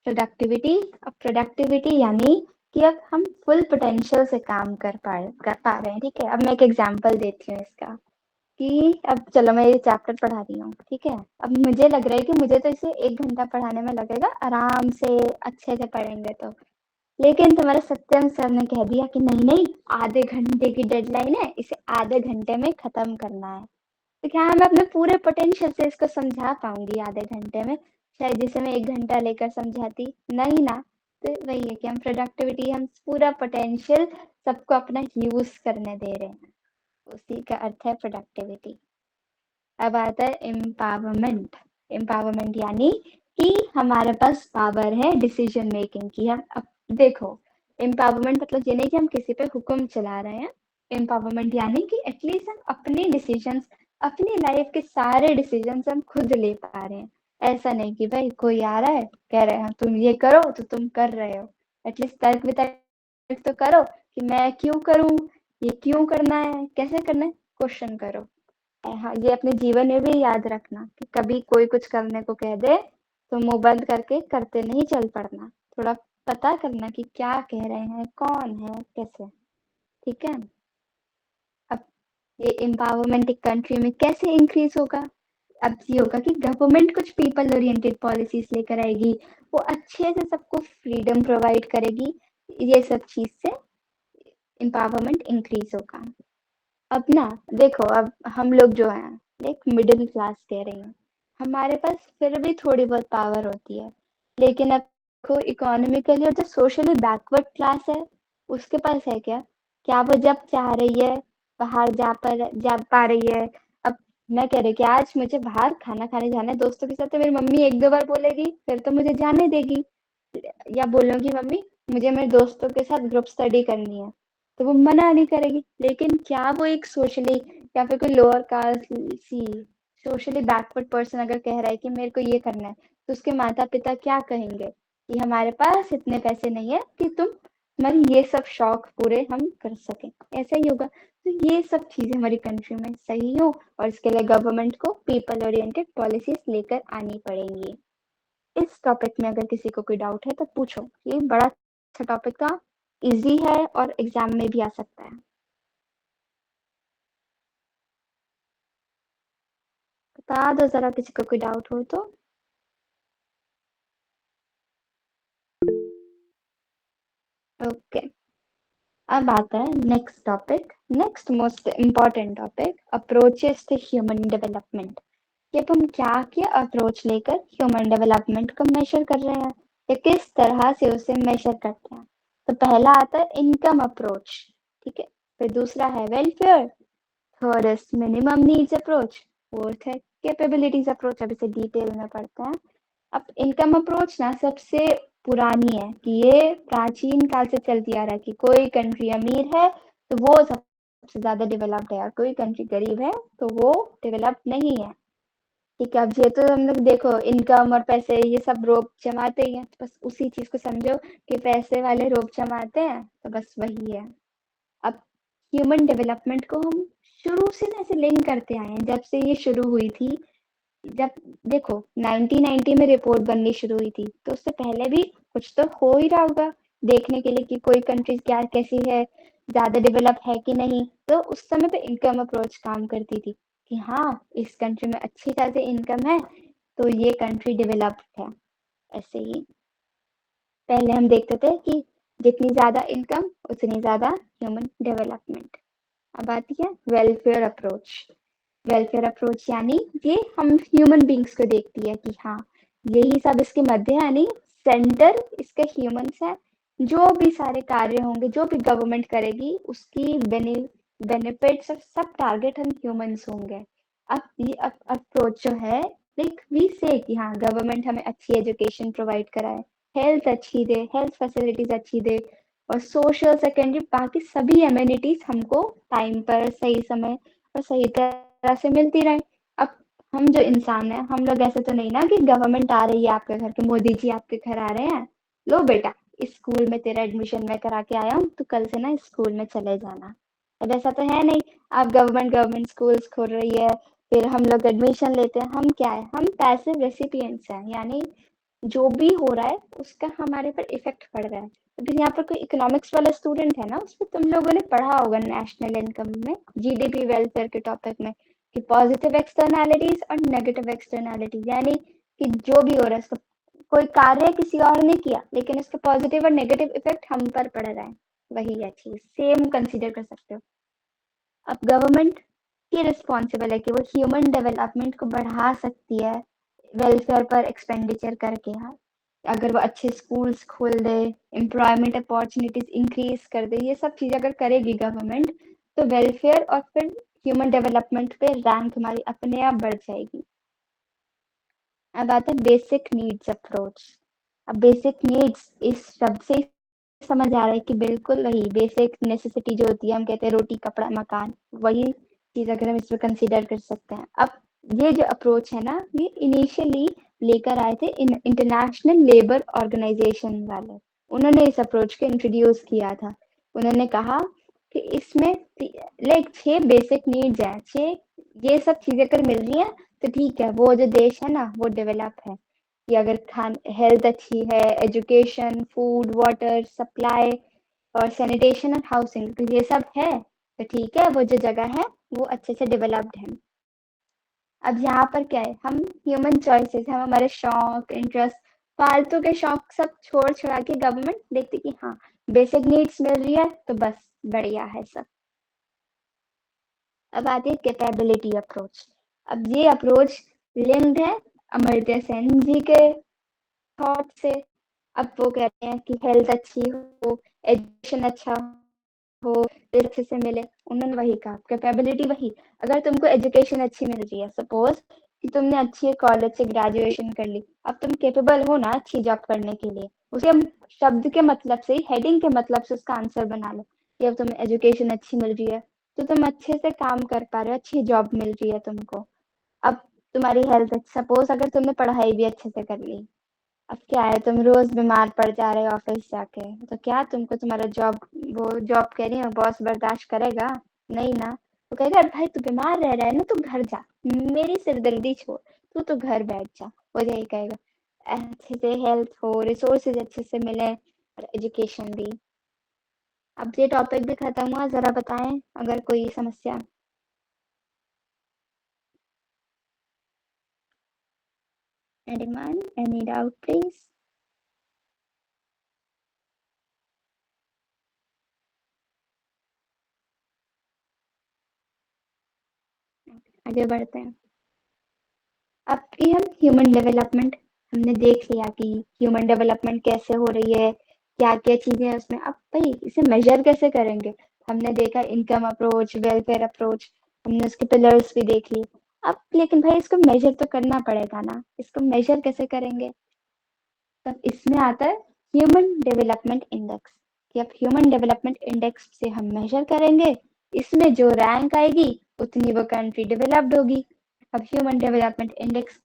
प्रोडक्टिविटी, अब प्रोडक्टिविटी यानी कि अब हम फुल पोटेंशियल से काम कर पा रहे हैं, ठीक है। अब मैं एक एग्जांपल देती हूँ इसका, कि अब चलो मैं ये चैप्टर पढ़ा रही हूँ, ठीक है। अब मुझे लग रहा है कि मुझे तो इसे 1 घंटा पढ़ाने में लगेगा, आराम से अच्छे से पढ़ेंगे तो। लेकिन तुम्हारे सत्यम सर ने कह दिया कि नहीं नहीं, आधे घंटे की डेडलाइन है, इसे आधे घंटे में खत्म करना है। तो क्या मैं अपने पूरे पोटेंशियल से इसको समझा पाऊंगी आधे घंटे में, शायद जिसे मैं 1 घंटा लेकर समझाती, नहीं ना। तो वही है कि हम प्रोडक्टिविटी, हम पूरा पोटेंशियल सबको अपना यूज करने दे रहे हैं, उसी का अर्थ है प्रोडक्टिविटी। अब आता है एम्पावरमेंट। एम्पावरमेंट यानी कि हमारे पास पावर है डिसीजन मेकिंग की। हम अब देखो, एम्पावरमेंट मतलब ये नहीं कि हम किसी पे हुक्म चला रहे हैं। एम्पावरमेंट यानी कि एटलीस्ट हम अपने डिसीजंस, अपनी लाइफ के सारे डिसीजंस हम खुद ले पा रहे हैं। ऐसा नहीं कि भाई कोई आ रहा है कह रहे हैं तुम ये करो तो तुम कर रहे हो। एटलीस्ट तर्क वितर्क तो करो कि मैं क्यों करूं, ये क्यों करना है, कैसे करना है, क्वेश्चन करो। हाँ, ये अपने जीवन में भी याद रखना कि कभी कोई कुछ करने को कह दे तो मुंह बंद करके करते नहीं चल पड़ना, थोड़ा पता करना कि क्या कह रहे हैं, कौन है, कैसे। ठीक है। अब ये एम्पावरमेंट एक कंट्री में कैसे इंक्रीज होगा? अब ये होगा कि गवर्नमेंट कुछ पीपल ओरिएंटेड पॉलिसीज लेकर आएगी, वो अच्छे से सबको फ्रीडम प्रोवाइड करेगी, ये सब चीज से एम्पावरमेंट इंक्रीज होगा। अब ना देखो, अब हम लोग जो हैं एक मिडिल क्लास कह रही हूँ, हमारे पास फिर भी थोड़ी बहुत पावर होती है। लेकिन अब देखो इकोनॉमिकली और जो सोशली बैकवर्ड क्लास है, उसके पास है क्या? क्या वो जब चाह रही है बाहर जा पा रही है? अब मैं कह रही कि आज मुझे बाहर खाना खाने जाना है दोस्तों के साथ, तो मेरी मम्मी 1-2 बार बोलेगी फिर तो मुझे जाने देगी। या बोलूंगी मम्मी मुझे मेरे दोस्तों के साथ ग्रुप स्टडी करनी है, तो वो मना नहीं करेगी। लेकिन क्या वो एक सोशली या फिर कोई लोअर कास्ट सी सोशली बैकवर्ड पर्सन अगर कह रहा है कि मेरे को ये करना है, तो उसके माता पिता क्या कहेंगे कि हमारे पास इतने पैसे नहीं है कि तुम हमारी ये सब शौक पूरे हम कर सकें। ऐसा ही होगा। तो ये सब चीजें हमारी कंट्री में सही हो, और इसके लिए गवर्नमेंट को पीपल ओरिएंटेड पॉलिसीज लेकर आनी पड़ेंगी। इस टॉपिक में अगर किसी को कोई डाउट है तो पूछो, ये बड़ा अच्छा टॉपिक था, इजी है और एग्जाम में भी आ सकता है। बता दो जरा किसी को कोई डाउट हो तो। ओके। अब आता है next topic, next most important topic, approaches to human development. कि अब हम क्या क्या अप्रोच लेकर ह्यूमन डेवलपमेंट को मेजर कर रहे हैं या किस तरह से उसे मेजर करते हैं। तो पहला आता है इनकम अप्रोच, ठीक है। फिर दूसरा है welfare, third is minimum needs approach, fourth है कैपेबिलिटीज अप्रोच। अब इसे डिटेल में पढ़ते हैं। अब इनकम अप्रोच ना सबसे पुरानी है कि ये प्राचीन काल से चलती आ रहा है कि कोई कंट्री अमीर है तो वो सबसे ज्यादा डेवलप्ड है और कोई कंट्री गरीब है तो वो डेवलप्ड नहीं है। ठीक है, अब ये तो हम लोग देखो इनकम और पैसे ये सब रोब जमाते ही हैं, तो बस उसी चीज को समझो कि पैसे वाले रोब जमाते हैं, तो बस वही है। अब ह्यूमन डेवलपमेंट को हम शुरू से ना ऐसे लिंक करते आए हैं, जब से ये शुरू हुई थी। जब देखो 1990 में रिपोर्ट बननी शुरू हुई थी, तो उससे पहले भी कुछ तो हो ही रहा होगा देखने के लिए कि कोई कंट्री क्या कैसी है, ज्यादा डेवलप है कि नहीं। तो उस समय पे इनकम अप्रोच काम करती थी कि हाँ इस कंट्री में अच्छी खासी इनकम है तो ये कंट्री डेवलप्ड है। ऐसे ही पहले हम देखते थे कि जितनी ज्यादा इनकम उतनी ज्यादा ह्यूमन डेवलपमेंट। अब आती है वेलफेयर अप्रोच। वेलफेयर अप्रोच यानी ये हम ह्यूमन बींग्स को देखती है कि हाँ यही सब इसके मध्य है, यानी सेंटर इसके ह्यूमंस है। जो भी सारे कार्य होंगे जो भी गवर्नमेंट करेगी उसकी बेनिफिट्स सब टारगेट हम ह्यूमंस होंगे। अब ये अप्रोच जो है लाइक वी से कि हाँ गवर्नमेंट हमें अच्छी एजुकेशन प्रोवाइड कराए, हेल्थ अच्छी दे, हेल्थ फैसिलिटीज अच्छी दे, और सोशल सेकेंडरी बाकी सभी एम्यूनिटीज हमको टाइम पर सही समय और सही तरह से मिलती रहे। अब हम जो इंसान है हम लोग ऐसे तो नहीं ना कि गवर्नमेंट आ रही है आपके घर के, मोदी जी आपके घर आ रहे हैं, लो बेटा इस स्कूल में तेरा एडमिशन मैं करा के आया हूँ तो कल से ना इस स्कूल में चले जाना। अब ऐसा तो है नहीं। आप गवर्नमेंट स्कूल्स खोल रही है, फिर हम लोग एडमिशन लेते हैं, हम क्या है हम पैसिव रेसिपिएंट्स हैं, यानी जो भी हो रहा है उसका हमारे पर इफेक्ट पड़ रहा है। अगर यहाँ पर कोई इकोनॉमिक्स वाला स्टूडेंट है ना उस पर तुम लोगों ने पढ़ा होगा नेशनल इनकम में, जीडीपी वेलफेयर के टॉपिक में, कि पॉजिटिव एक्सटर्नैलिटीज और नेगेटिव एक्सटर्नैलिटीज, यानी कि जो भी हो रहा है उसका कोई कार्य किसी और ने किया लेकिन उसका पॉजिटिव और नेगेटिव इफेक्ट हम पर पड़ रहा है। वही है चीज, सेम कंसीडर कर सकते हो। अब गवर्नमेंट की रिस्पॉन्सिबल है कि वो ह्यूमन डेवलपमेंट को बढ़ा सकती है वेलफेयर पर एक्सपेंडिचर करके। हाँ अगर वो अच्छे स्कूल्स खोल दे, एम्प्लॉयमेंट अपॉर्चुनिटीज इंक्रीज कर दे, ये सब चीजें अगर करेगी गवर्नमेंट तो वेलफेयर और फिर ह्यूमन डेवलपमेंट पे रैंक हमारी अपने आप बढ़ जाएगी। अब आता है बेसिक नीड्स अप्रोच। अब बेसिक नीड्स इस शब्द से समझ आ रहा है कि बिल्कुल वही बेसिक नेसेसिटी जो होती है, हम कहते हैं रोटी कपड़ा मकान, वही चीज अगर हम इसमें कंसीडर कर सकते हैं। अब ये जो अप्रोच है ना ये इनिशियली लेकर आए थे इंटरनेशनल लेबर ऑर्गेनाइजेशन वाले। उन्होंने इस अप्रोच को इंट्रोड्यूस किया था। उन्होंने कहा कि इसमें लाइक 6 बेसिक नीड्स है, 6 ये सब चीजें अगर मिल रही है तो ठीक है वो जो देश है ना वो डेवलप है। कि अगर खान हेल्थ अच्छी है, एजुकेशन, फूड, वाटर सप्लाई और सैनिटेशन और हाउसिंग तो ये सब है तो ठीक है वो जो जगह है वो अच्छे से डेवलप्ड है। अब यहाँ पर क्या है हम ह्यूमन चॉइसेस, हम हमारे शौक इंटरेस्ट फालतू के शौक सब छोड़ छुड़ा के गवर्नमेंट देखती कि हाँ बेसिक नीड्स मिल रही है तो बस बढ़िया है सब। अब आती है कैपेबिलिटी अप्रोच। अब ये अप्रोच लिंक्ड है अमर्त्य सेन जी के थॉट से। अब वो कहते हैं कि हेल्थ अच्छी हो, एजुकेशन अच्छा हो, फिर अच्छे से मिले। उन्होंने वही कहा कैपेबिलिटी वही, अगर तुमको एजुकेशन अच्छी मिल रही है, सपोज कि तुमने अच्छी कॉलेज से ग्रेजुएशन कर ली, अब तुम कैपेबल हो ना अच्छी जॉब करने के लिए, उसे हम शब्द के मतलब से हेडिंग के मतलब से उसका आंसर बना लो कि अब तुम्हें एजुकेशन अच्छी मिल रही है तो तुम अच्छे से काम कर पा रहे हो, अच्छी जॉब मिल रही है तुमको। अब तुम्हारी हेल्थ, सपोज अगर तुमने पढ़ाई भी अच्छे से कर ली, अब क्या है तुम रोज बीमार पड़ जा रहे हो ऑफिस जाके, तो क्या तुमको तुम्हारा जॉब, वो जॉब कह रही है बॉस बर्दाश्त करेगा? नहीं ना। वो कहेगा भाई तू बीमार रह रहा है ना तू घर जा, मेरी सिरदर्दी छोड़, तू तो घर बैठ जा। वो यही कहेगा। अच्छे से हेल्थ हो, रिसोर्सेज अच्छे से मिले और एजुकेशन भी। अब ये टॉपिक भी खत्म हुआ, जरा बताएं अगर कोई समस्या। Any doubt please. आगे बढ़ते हैं। अब ये हम ह्यूमन डेवलपमेंट हमने देख लिया कि ह्यूमन डेवलपमेंट कैसे हो रही है, क्या क्या चीजें हैं उसमें। अब भाई इसे मेजर कैसे करेंगे? हमने देखा इनकम अप्रोच, वेलफेयर अप्रोच। हमने उसके पिलर्स भी देख लिए। अब लेकिन भाई इसको मेजर तो करना पड़ेगा ना, इसको मेजर कैसे करेंगे? तब इसमें आता है ह्यूमन डेवलपमेंट इंडेक्स, कि अब ह्यूमन डेवलपमेंट इंडेक्स से हम मेजर करेंगे, इसमें जो रैंक आएगी उतनी वो कंट्री डेवलप्ड होगी। अब ह्यूमन डेवलपमेंट इंडेक्स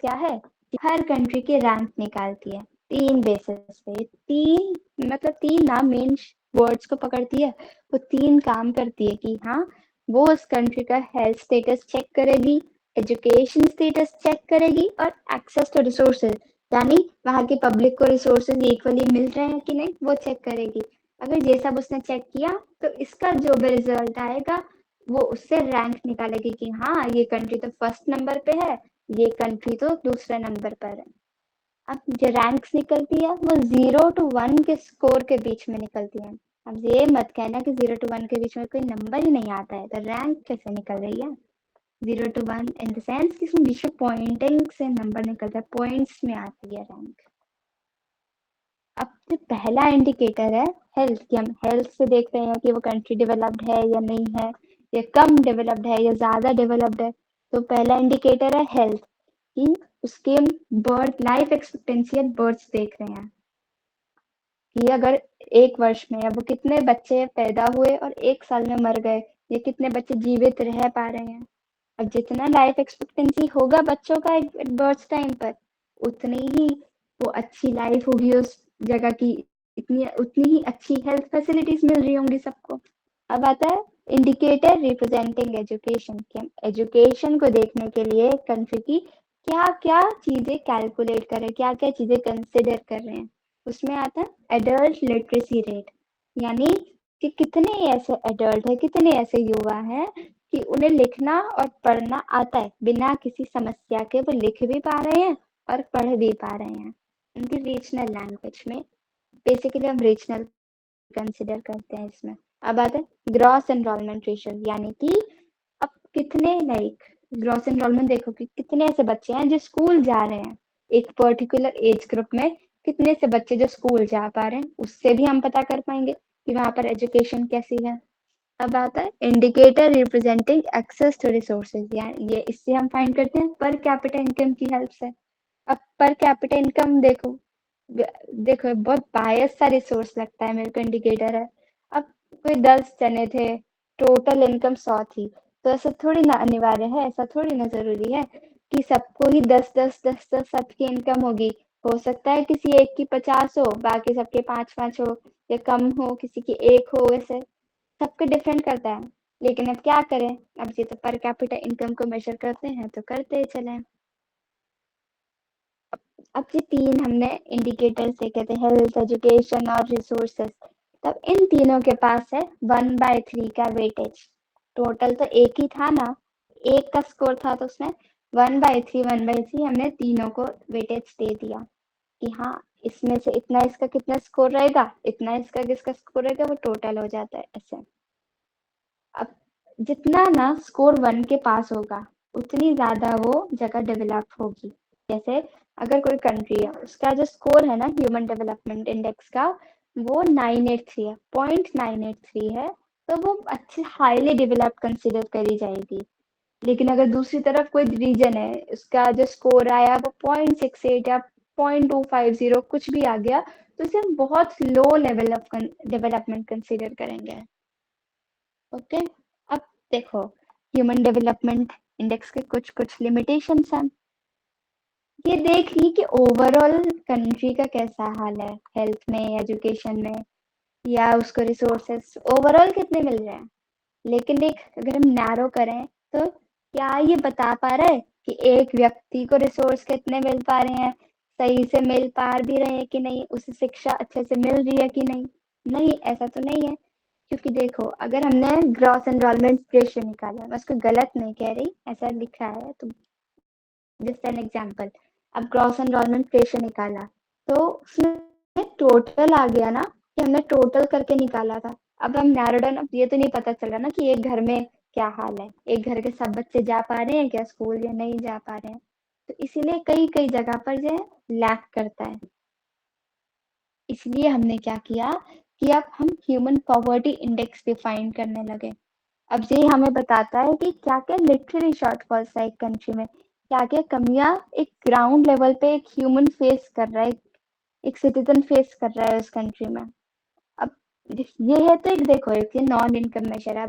क्या है? हर कंट्री के रैंक निकालती है 3 बेसिस पे। 3 मतलब 3 ना मेन वर्ड्स को पकड़ती है। वो 3 काम करती है कि हाँ, वो उस कंट्री का हेल्थ स्टेटस चेक करेगी, एजुकेशन स्टेटस चेक करेगी और एक्सेस टू रिसोर्सेज, यानी वहाँ की पब्लिक को रिसोर्सेज इक्वली मिल रहे हैं कि नहीं वो चेक करेगी। अगर ये सब उसने चेक किया तो इसका जो भी रिजल्ट आएगा वो उससे रैंक निकालेगी कि हाँ, ये कंट्री तो फर्स्ट नंबर पे है, ये कंट्री तो दूसरे नंबर पर है। अब जो रैंक्स निकलती है वो 0 to 1 के स्कोर के बीच में निकलती है। अब ये मत कहना कि 0 to 1 के बीच में कोई नंबर ही नहीं आता है, तो रैंक कैसे निकल रही है? 0 to 1 इन द सेंस कि इसमें बीच में पॉइंटिंग से नंबर निकलता है, पॉइंट्स में आती है रैंक। अब जो पहला इंडिकेटर है हेल्थ, कि हम हेल्थ से देख रहे हैं कि वो कंट्री डेवलप्ड है या नहीं है, या कम डेवलप्ड है या ज्यादा डेवलप्ड है। तो पहला इंडिकेटर है हेल्थ, कि उसके birth life expectancy at birth देख रहे हैं कि अगर 1 वर्ष में अब वो कितने बच्चे पैदा हुए और 1 साल में मर गए, ये कितने बच्चे जीवित रह पा रहे हैं। अब जितना लाइफ एक्सपेक्टेंसी होगा बच्चों का एक बर्थ टाइम पर, उतनी ही वो अच्छी लाइफ होगी उस जगह की, इतनी उतनी ही अच्छी हेल्थ फैसिलिटीज मिल रही होंगी सबको। अब आता है इंडिकेटर रिप्रेजेंटिंग एजुकेशन, कि हम एजुकेशन को देखने के लिए कंट्री की क्या क्या चीजें कैलकुलेट कर रहे हैं, क्या क्या चीजें कंसिडर कर रहे हैं। उसमें आता है एडल्ट लिटरेसी रेट, यानी कि कितने ऐसे एडल्ट है, कितने ऐसे युवा हैं कि उन्हें लिखना और पढ़ना आता है, बिना किसी समस्या के वो लिख भी पा रहे हैं और पढ़ भी पा रहे हैं उनकी रीजनल लैंग्वेज में। बेसिकली हम रीजनल कंसिडर करते हैं इसमें। अब आता है ग्रॉस एनरोलमेंट रेशियो, यानी कि अब कितने लाइक ग्रॉस एनरोलमेंट देखो कि कितने ऐसे बच्चे हैं जो स्कूल जा रहे हैं, एक पर्टिकुलर एज ग्रुप में कितने से बच्चे जो स्कूल जा पा रहे हैं, उससे भी हम पता कर पाएंगे कि वहां पर एजुकेशन कैसी है। अब आता है indicator representing access to resources, यानी ये इससे हम फाइंड करते हैं पर कैपिटा इनकम की हेल्प से। अब पर कैपिटा इनकम देखो, देखो बहुत बायस सा रिसोर्स लगता है मेरे को इंडिकेटर है। अब कोई 10 जने थे, टोटल इनकम 100 थी, तो ऐसा थोड़ी ना अनिवार्य है, ऐसा थोड़ी ना जरूरी है कि सबको ही 10 10 10 10 सबकी इनकम होगी। हो सकता है किसी एक की 50 हो, बाकी सबके 5 5 हो, या कम हो किसी की 1 हो, ऐसे सबके डिफरेंट करता है। लेकिन अब क्या करें, अब ये तो पर कैपिटा इनकम को मेजर करते हैं तो करते ही चलें। अब ये 3 हमने इंडिकेटर्स देखे थे, हेल्थ, एजुकेशन और रिसोर्सेज। तब इन तीनों के पास है 1/3 का वेटेज। टोटल तो एक ही था ना, एक का स्कोर था, तो उसमें 1/3 हमने तीनों को वेटेज दे दिया कि हाँ, इसमें से इतना इसका कितना स्कोर रहेगा, इतना इसका किसका स्कोर रहेगा, वो टोटल हो जाता है ऐसे। अब जितना ना स्कोर 1 के पास होगा उतनी ज्यादा वो जगह डेवलप होगी। जैसे अगर कोई कंट्री है, उसका जो स्कोर है ना ह्यूमन डेवलपमेंट इंडेक्स का, वो 983 है, 0.983 है, तो वो अच्छी हाईली डेवलप्ड कंसिडर करी जाएगी। लेकिन अगर दूसरी तरफ कोई रीजन है, उसका जो स्कोर आया वो 0.68 या 0.250 कुछ भी आ गया, तो उसे हम बहुत लो लेवल ऑफ डेवलपमेंट कंसिडर करेंगे। ओके। अब देखो, ह्यूमन डेवलपमेंट इंडेक्स के कुछ कुछ लिमिटेशंस हैं। ये देख ली कि ओवरऑल कंट्री का कैसा हाल है, हेल्थ में, एजुकेशन में, या उसको रिसोर्सेस ओवरऑल कितने मिल रहे हैं। लेकिन देख, अगर हम नैरो करें तो क्या ये बता पा रहा है कि एक व्यक्ति को रिसोर्स कितने मिल पा रहे हैं, सही से मिल पा भी रहे हैं कि नहीं, उसे शिक्षा अच्छे से मिल रही है कि नहीं। नहीं, ऐसा तो नहीं है। क्योंकि देखो, अगर हमने ग्रॉस एनरोलमेंट रेशियो निकाला, मैं उसको गलत नहीं कह रही, ऐसा लिखा है तो जस्ट एन एग्जांपल। अब ग्रॉस एनरोलमेंट रेशियो निकाला तो उसमें टोटल आ गया ना, कि हमने टोटल करके निकाला था। अब हम नैरो डाउन, अब ये तो नहीं पता चल रहा ना कि एक घर में क्या हाल है, एक घर के सब बच्चे जा पा रहे हैं क्या स्कूल, या नहीं जा पा रहे हैं। तो इसीलिए कई कई जगह पर जो है लैक करता है। इसलिए हमने क्या किया कि अब हम ह्यूमन पॉवर्टी इंडेक्स डिफाइन करने लगे। अब ये हमें बताता है कि क्या-क्या लिटरेरी शॉर्टफॉल्स है एक कंट्री में, क्या-क्या कमियाँ एक ग्राउंड लेवल पे एक ह्यूमन फेस कर रहा है, एक सिटीज़न फेस कर रहा है उस कंट्री में। अब ये है तो एक देखो एक नॉन इनकम मेजर है।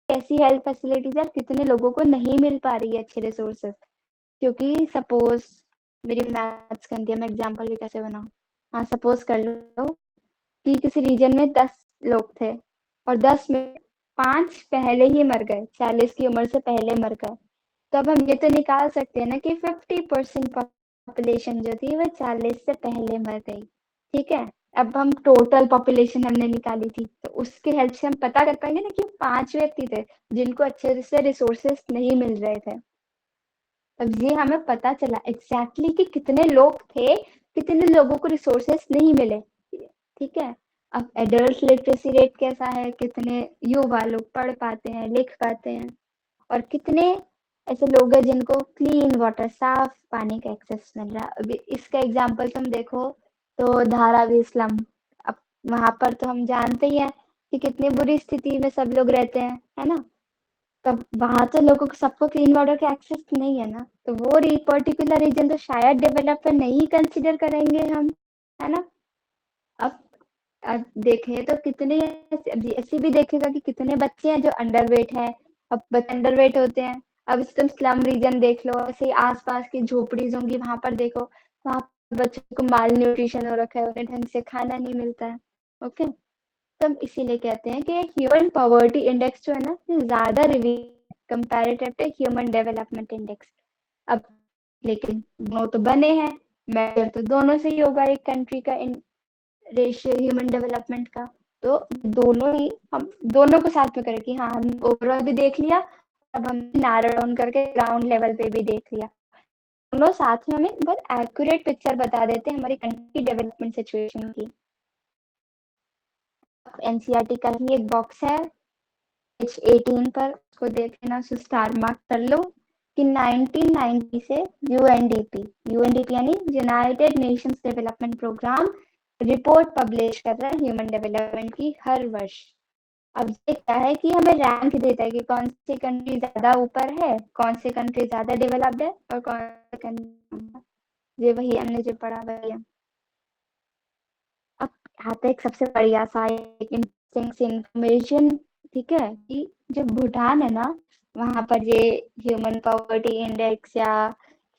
ऐसी हेल्थ फैसिलिटीज़ यार कितने लोगों को नहीं मिल पा रही है अच्छे रिसोर्सेज़। क्योंकि सपोज़ मेरी मैथ्स गंदी है, मैं एग्ज़ाम्पल भी कैसे बनाऊँ? हाँ, सपोज़ कर लो कि किसी रीजन में 10 लोग थे और 10 में 5 पहले ही मर गए, 40 की उम्र से पहले मर गए। तो अब हम ये तो निकाल सकते हैं ना कि 50% पॉपुलेशन जो थी वो 40 से पहले मर गई। ठीक है? अब हम टोटल पॉपुलेशन हमने निकाली थी, तो उसके हेल्प से हम पता कर पाएंगे ना कि 5 व्यक्ति थे जिनको अच्छे से रिसोर्सेस नहीं मिल रहे थे। अब ये हमें पता चला एग्जैक्टली कि कितने लोग थे, कितने लोगों को रिसोर्सेस नहीं मिले। ठीक है? अब एडल्ट लिटरेसी रेट कैसा है, कितने युवा लोग पढ़ पाते हैं, लिख पाते हैं और कितने ऐसे लोग हैं जिनको क्लीन वाटर, साफ पानी का एक्सेस मिल रहा है। अभी इसका एग्जांपल तुम देखो तो धारावी स्लम, अब वहां पर तो हम जानते ही हैं कि कितनी बुरी स्थिति में सब लोग रहते हैं, है ना? तब वहां तो लोगों को सबको क्लीन वाटर का एक्सेस नहीं है ना, तो वो पर्टिकुलर रीजन तो शायद डेवलपर नहीं कंसिडर करेंगे हम, है ना? अब अब देखें तो कितने ऐसे भी देखेगा कि कितने बच्चे हैं जो अंडरवेट है। अब बच्चे अंडरवेट होते हैं, अब तुम स्लम रीजन देख लो, ऐसे आसपास की झोपड़ी होंगी वहां पर देखो, वहां बच्चों को माल न्यूट्रिशन हो रखा है, उन्हें ढंग से खाना नहीं मिलता है। ओके, तब इसीलिए कहते हैं कि ह्यूमन पॉवर्टी इंडेक्स जो है ना ज्यादा reveal comparative to human development index. अब लेकिन वो तो बने हैं, मेजर तो दोनों से ही होगा एक कंट्री का रेशियो ह्यूमन डेवलपमेंट का। तो दोनों ही हम दोनों को साथ में करें कि हाँ हम ओवरऑल भी देख लिया, अब हम नैरो डाउन करके ग्राउंड लेवल पे भी देख लिया। दोनों साथ में हमें बहुत एक्यूरेट पिक्चर बता देते हैं हमारी कंट्री की डेवलपमेंट सिचुएशन की। एनसीईआरटी का ही एक बॉक्स है पेज 18 पर, उसको देख लेना, उसको स्टार मार्क कर लो कि 1990 से यूएनडीपी यूएनडीपी यानी United Nations Development Programme report publish कर रहा है ह्यूमन डेवलपमेंट की हर वर्ष। अब ये क्या है कि हमें रैंक देता है कि कौन सी कंट्री ज्यादा ऊपर है, कौन सी कंट्री ज्यादा डेवलप्ड है और कौन सी कंट्री। ये वही हमने जो पढ़ा वही है। अब आता है एक सबसे बढ़िया सा एक इंटरेस्टिंग इंफॉर्मेशन। ठीक है कि जो भूटान है ना, वहां पर ये ह्यूमन पॉवर्टी इंडेक्स या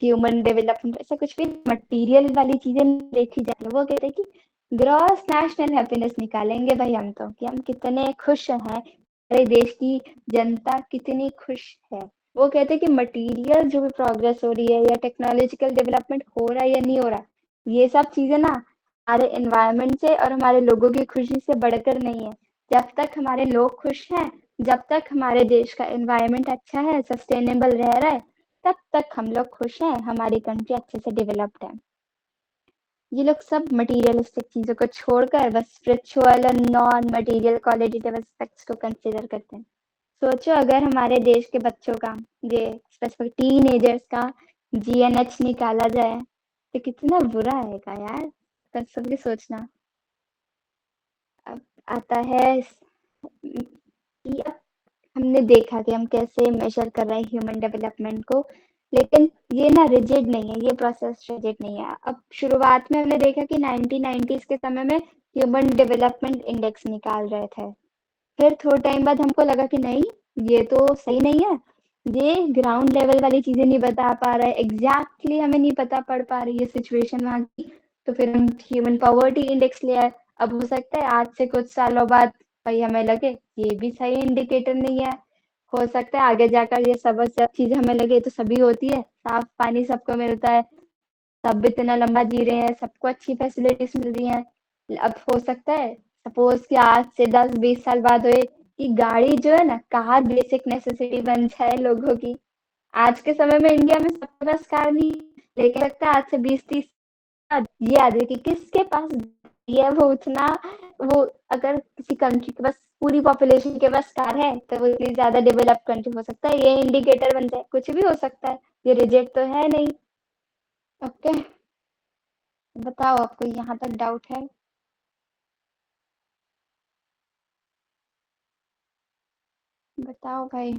ह्यूमन डेवलपमेंट ऐसा कुछ भी मटेरियल वाली चीजें देखी जाती है। वो कहते हैं कि ग्रॉस नेशनल हैप्पीनेस निकालेंगे भाई हम तो, कि हम कितने खुश हैं, हमारे देश की जनता कितनी खुश है। वो कहते हैं कि मटेरियल जो भी प्रोग्रेस हो रही है या टेक्नोलॉजिकल डेवलपमेंट हो रहा है या नहीं हो रहा, ये सब चीजें ना हमारे एनवायरनमेंट से और हमारे लोगों की खुशी से बढ़कर नहीं है। जब तक हमारे लोग खुश हैं, जब तक हमारे देश का एनवायरनमेंट अच्छा है, सस्टेनेबल रह रहा है, तब तक हम लोग खुश हैं, हमारी कंट्री अच्छे से डेवलप्ड है। ये लोग सब मटेरियलिस्टिक चीजों को छोड़कर बस स्पिरिचुअल और नॉन मटेरियल क्वालिटेटिव एस्पेक्ट्स को कंसिडर करते हैं। सोचो अगर हमारे देश के बच्चों का, ये स्पेसिफिक टीनेजर्स का जीएनएच निकाला जाए तो कितना बुरा आएगा यार, सबके सोचना। अब आता है कि अब हमने देखा कि हम कैसे मेजर कर रहे हैं ह्यूमन डेवलपमेंट को, लेकिन ये ना रिजिड नहीं है, ये प्रोसेस रिजिड नहीं है। अब शुरुआत में हमने देखा कि 1990s के समय में ह्यूमन डेवलपमेंट इंडेक्स निकाल रहे थे, फिर थोड़े टाइम बाद हमको लगा कि नहीं, ये तो सही नहीं है, ये ग्राउंड लेवल वाली चीजें नहीं बता पा रहा है, एग्जैक्टली हमें नहीं पता पड़ पा रही है सिचुएशन वहां की। तो फिर हम ह्यूमन पॉवर्टी इंडेक्स ले आए। अब हो सकता है आज से कुछ सालों बाद भाई हमें लगे ये भी सही इंडिकेटर नहीं है, हो सकता है आगे जाकर ये सब चीजें हमें लगे तो सभी होती है, साफ पानी सबको मिलता है, सब इतना लंबा जी रहे हैं, सबको अच्छी फैसिलिटीज मिल रही हैं। अब हो सकता है सपोज कि आज से 10-20 साल बाद होए कि गाड़ी जो है ना, कार बेसिक नेसेसिटी बन जाए लोगों की। आज के समय में इंडिया में सबके पास कार नहीं, लेकिन लगता है आज से 20-30 साल ये आ जाए कि किसके पास है वो उतना, वो अगर किसी कंट्री के पास पूरी पॉपुलेशन के पास कार है तो वो इतनी ज्यादा डेवलप कंट्री हो सकता है, ये इंडिकेटर बन जाए, कुछ भी हो सकता है, ये रिजेक्ट तो है नहीं। ओके, बताओ आपको यहाँ तक डाउट है? बताओ भाई।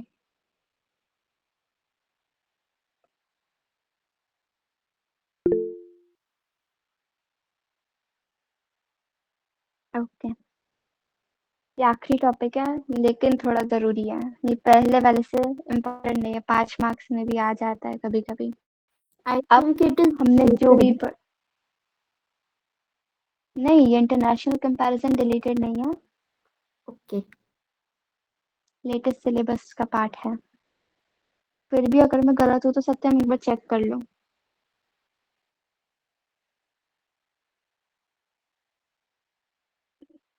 ओके, ये आखिरी टॉपिक है लेकिन थोड़ा जरूरी है, ये पहले वाले से इम्पोर्टेंट नहीं है, 5 मार्क्स में भी आ जाता है कभी कभी। आई अब थिंक इट इज हमने जो भी डिलीटेड। नहीं, ये इंटरनेशनल कंपैरिजन डिलीटेड नहीं है, ओके। लेटेस्ट सिलेबस का पार्ट है। फिर भी अगर मैं गलत हूँ तो सत्यम एक बार चेक कर लो।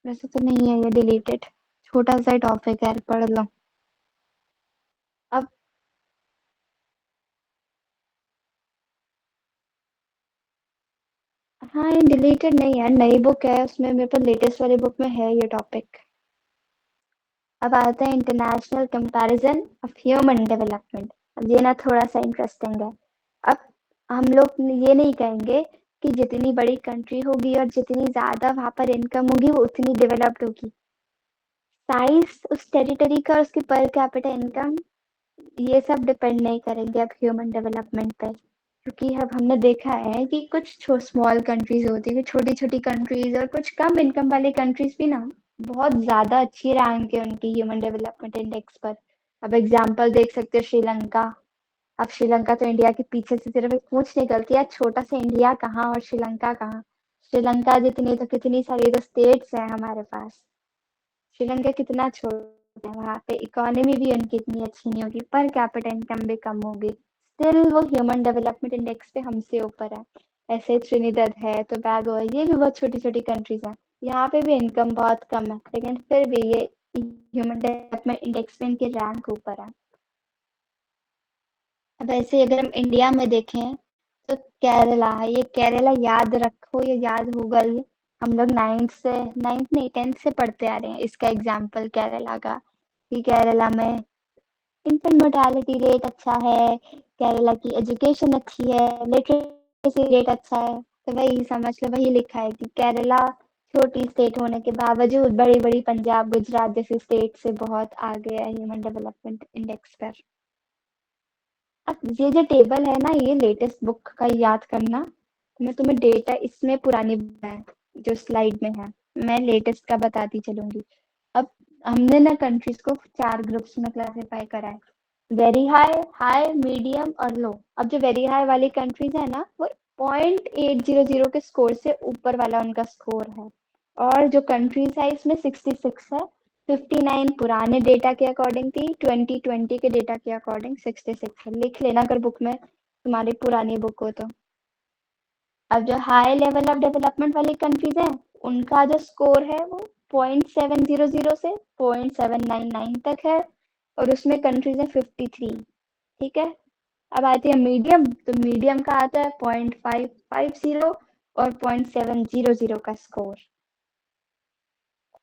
वैसे तो नहीं है ये डिलीटेड, छोटा सा टॉपिक है, पढ़ लो। अब हाँ, ये डिलीटेड नहीं है, नई बुक है, उसमें मेरे पास लेटेस्ट वाली बुक में है ये टॉपिक। अब आता है international comparison of human development. अब ये ना थोड़ा सा इंटरेस्टिंग है। अब हम लोग ये नहीं कहेंगे कि जितनी बड़ी कंट्री होगी और जितनी ज्यादा वहां पर इनकम होगी वो उतनी डेवलप्ड होगी। साइज उस टेरिटरी का और उसकी पर कैपिटा इनकम, ये सब डिपेंड नहीं करेंगे अब ह्यूमन डेवलपमेंट पे, क्योंकि अब हमने देखा है कि कुछ स्मॉल कंट्रीज होती है, छोटी छोटी कंट्रीज और कुछ कम इनकम वाली कंट्रीज भी ना बहुत ज्यादा अच्छी रैंक है उनकी ह्यूमन डेवलपमेंट इंडेक्स पर। अब एग्जांपल देख सकते हो श्रीलंका। अब श्रीलंका तो इंडिया के पीछे से सिर्फ एक पूंछ निकलती है, छोटा सा इंडिया कहाँ और श्रीलंका कहाँ। श्रीलंका जितनी तो कितनी सारी तो स्टेट्स हैं हमारे पास। श्रीलंका कितना छोटा है, वहां पे इकोनॉमी भी उनकी इतनी अच्छी नहीं होगी, पर कैपिटा इनकम भी कम होगी, स्टिल वो ह्यूमन डेवलपमेंट इंडेक्स पे हमसे ऊपर है। ऐसे त्रिनिदाद है, टोबैगो है, ये भी बहुत छोटी छोटी कंट्रीज हैं, यहाँ पे भी इनकम बहुत कम है, लेकिन फिर भी ये ह्यूमन डेवलपमेंट इंडेक्स में इनके रैंक ऊपर है। अब ऐसे अगर हम इंडिया में देखें तो केरला है, ये केरला याद रखो, ये याद होगा ही। हम लोग नाइन्थ नहीं 10th से पढ़ते आ रहे हैं इसका एग्जाम्पल केरला का, कि केरला में इन्फेंट मोर्टालिटी रेट अच्छा है, केरला की एजुकेशन अच्छी है, लिटरेसी रेट अच्छा है। तो वही समझ लो, वही लिखा है कि केरला छोटी स्टेट होने के बावजूद बड़ी बड़ी पंजाब गुजरात जैसी स्टेट से बहुत आगे है ह्यूमन डेवलपमेंट इंडेक्स पर। अब ये जो टेबल है ना, ये लेटेस्ट बुक का याद करना, मैं तुम्हें डेटा इसमें पुरानी है जो स्लाइड में है, मैं लेटेस्ट का बताती चलूंगी। अब हमने ना कंट्रीज को 4 ग्रुप्स में क्लासिफाई करा है, वेरी हाई, हाई, मीडियम और लो। अब जो वेरी हाई वाली कंट्रीज है ना, वो 0.800 के स्कोर से ऊपर वाला उनका स्कोर है, और जो कंट्रीज है इसमें 66 है। 59 पुराने डेटा के अकॉर्डिंग थी, 2020 के डेटा के अकॉर्डिंग 66 है, लिख लेना अगर बुक में तुम्हारी पुरानी बुक हो तो। अब जो हाई लेवल ऑफ डेवलपमेंट वाली कंट्रीज है, उनका जो स्कोर है वो 0.700 से 0.799 तक है, और उसमें कंट्रीज है 53। ठीक है। अब आती है मीडियम, तो मीडियम का आता है 0.550 और 0.700 का स्कोर।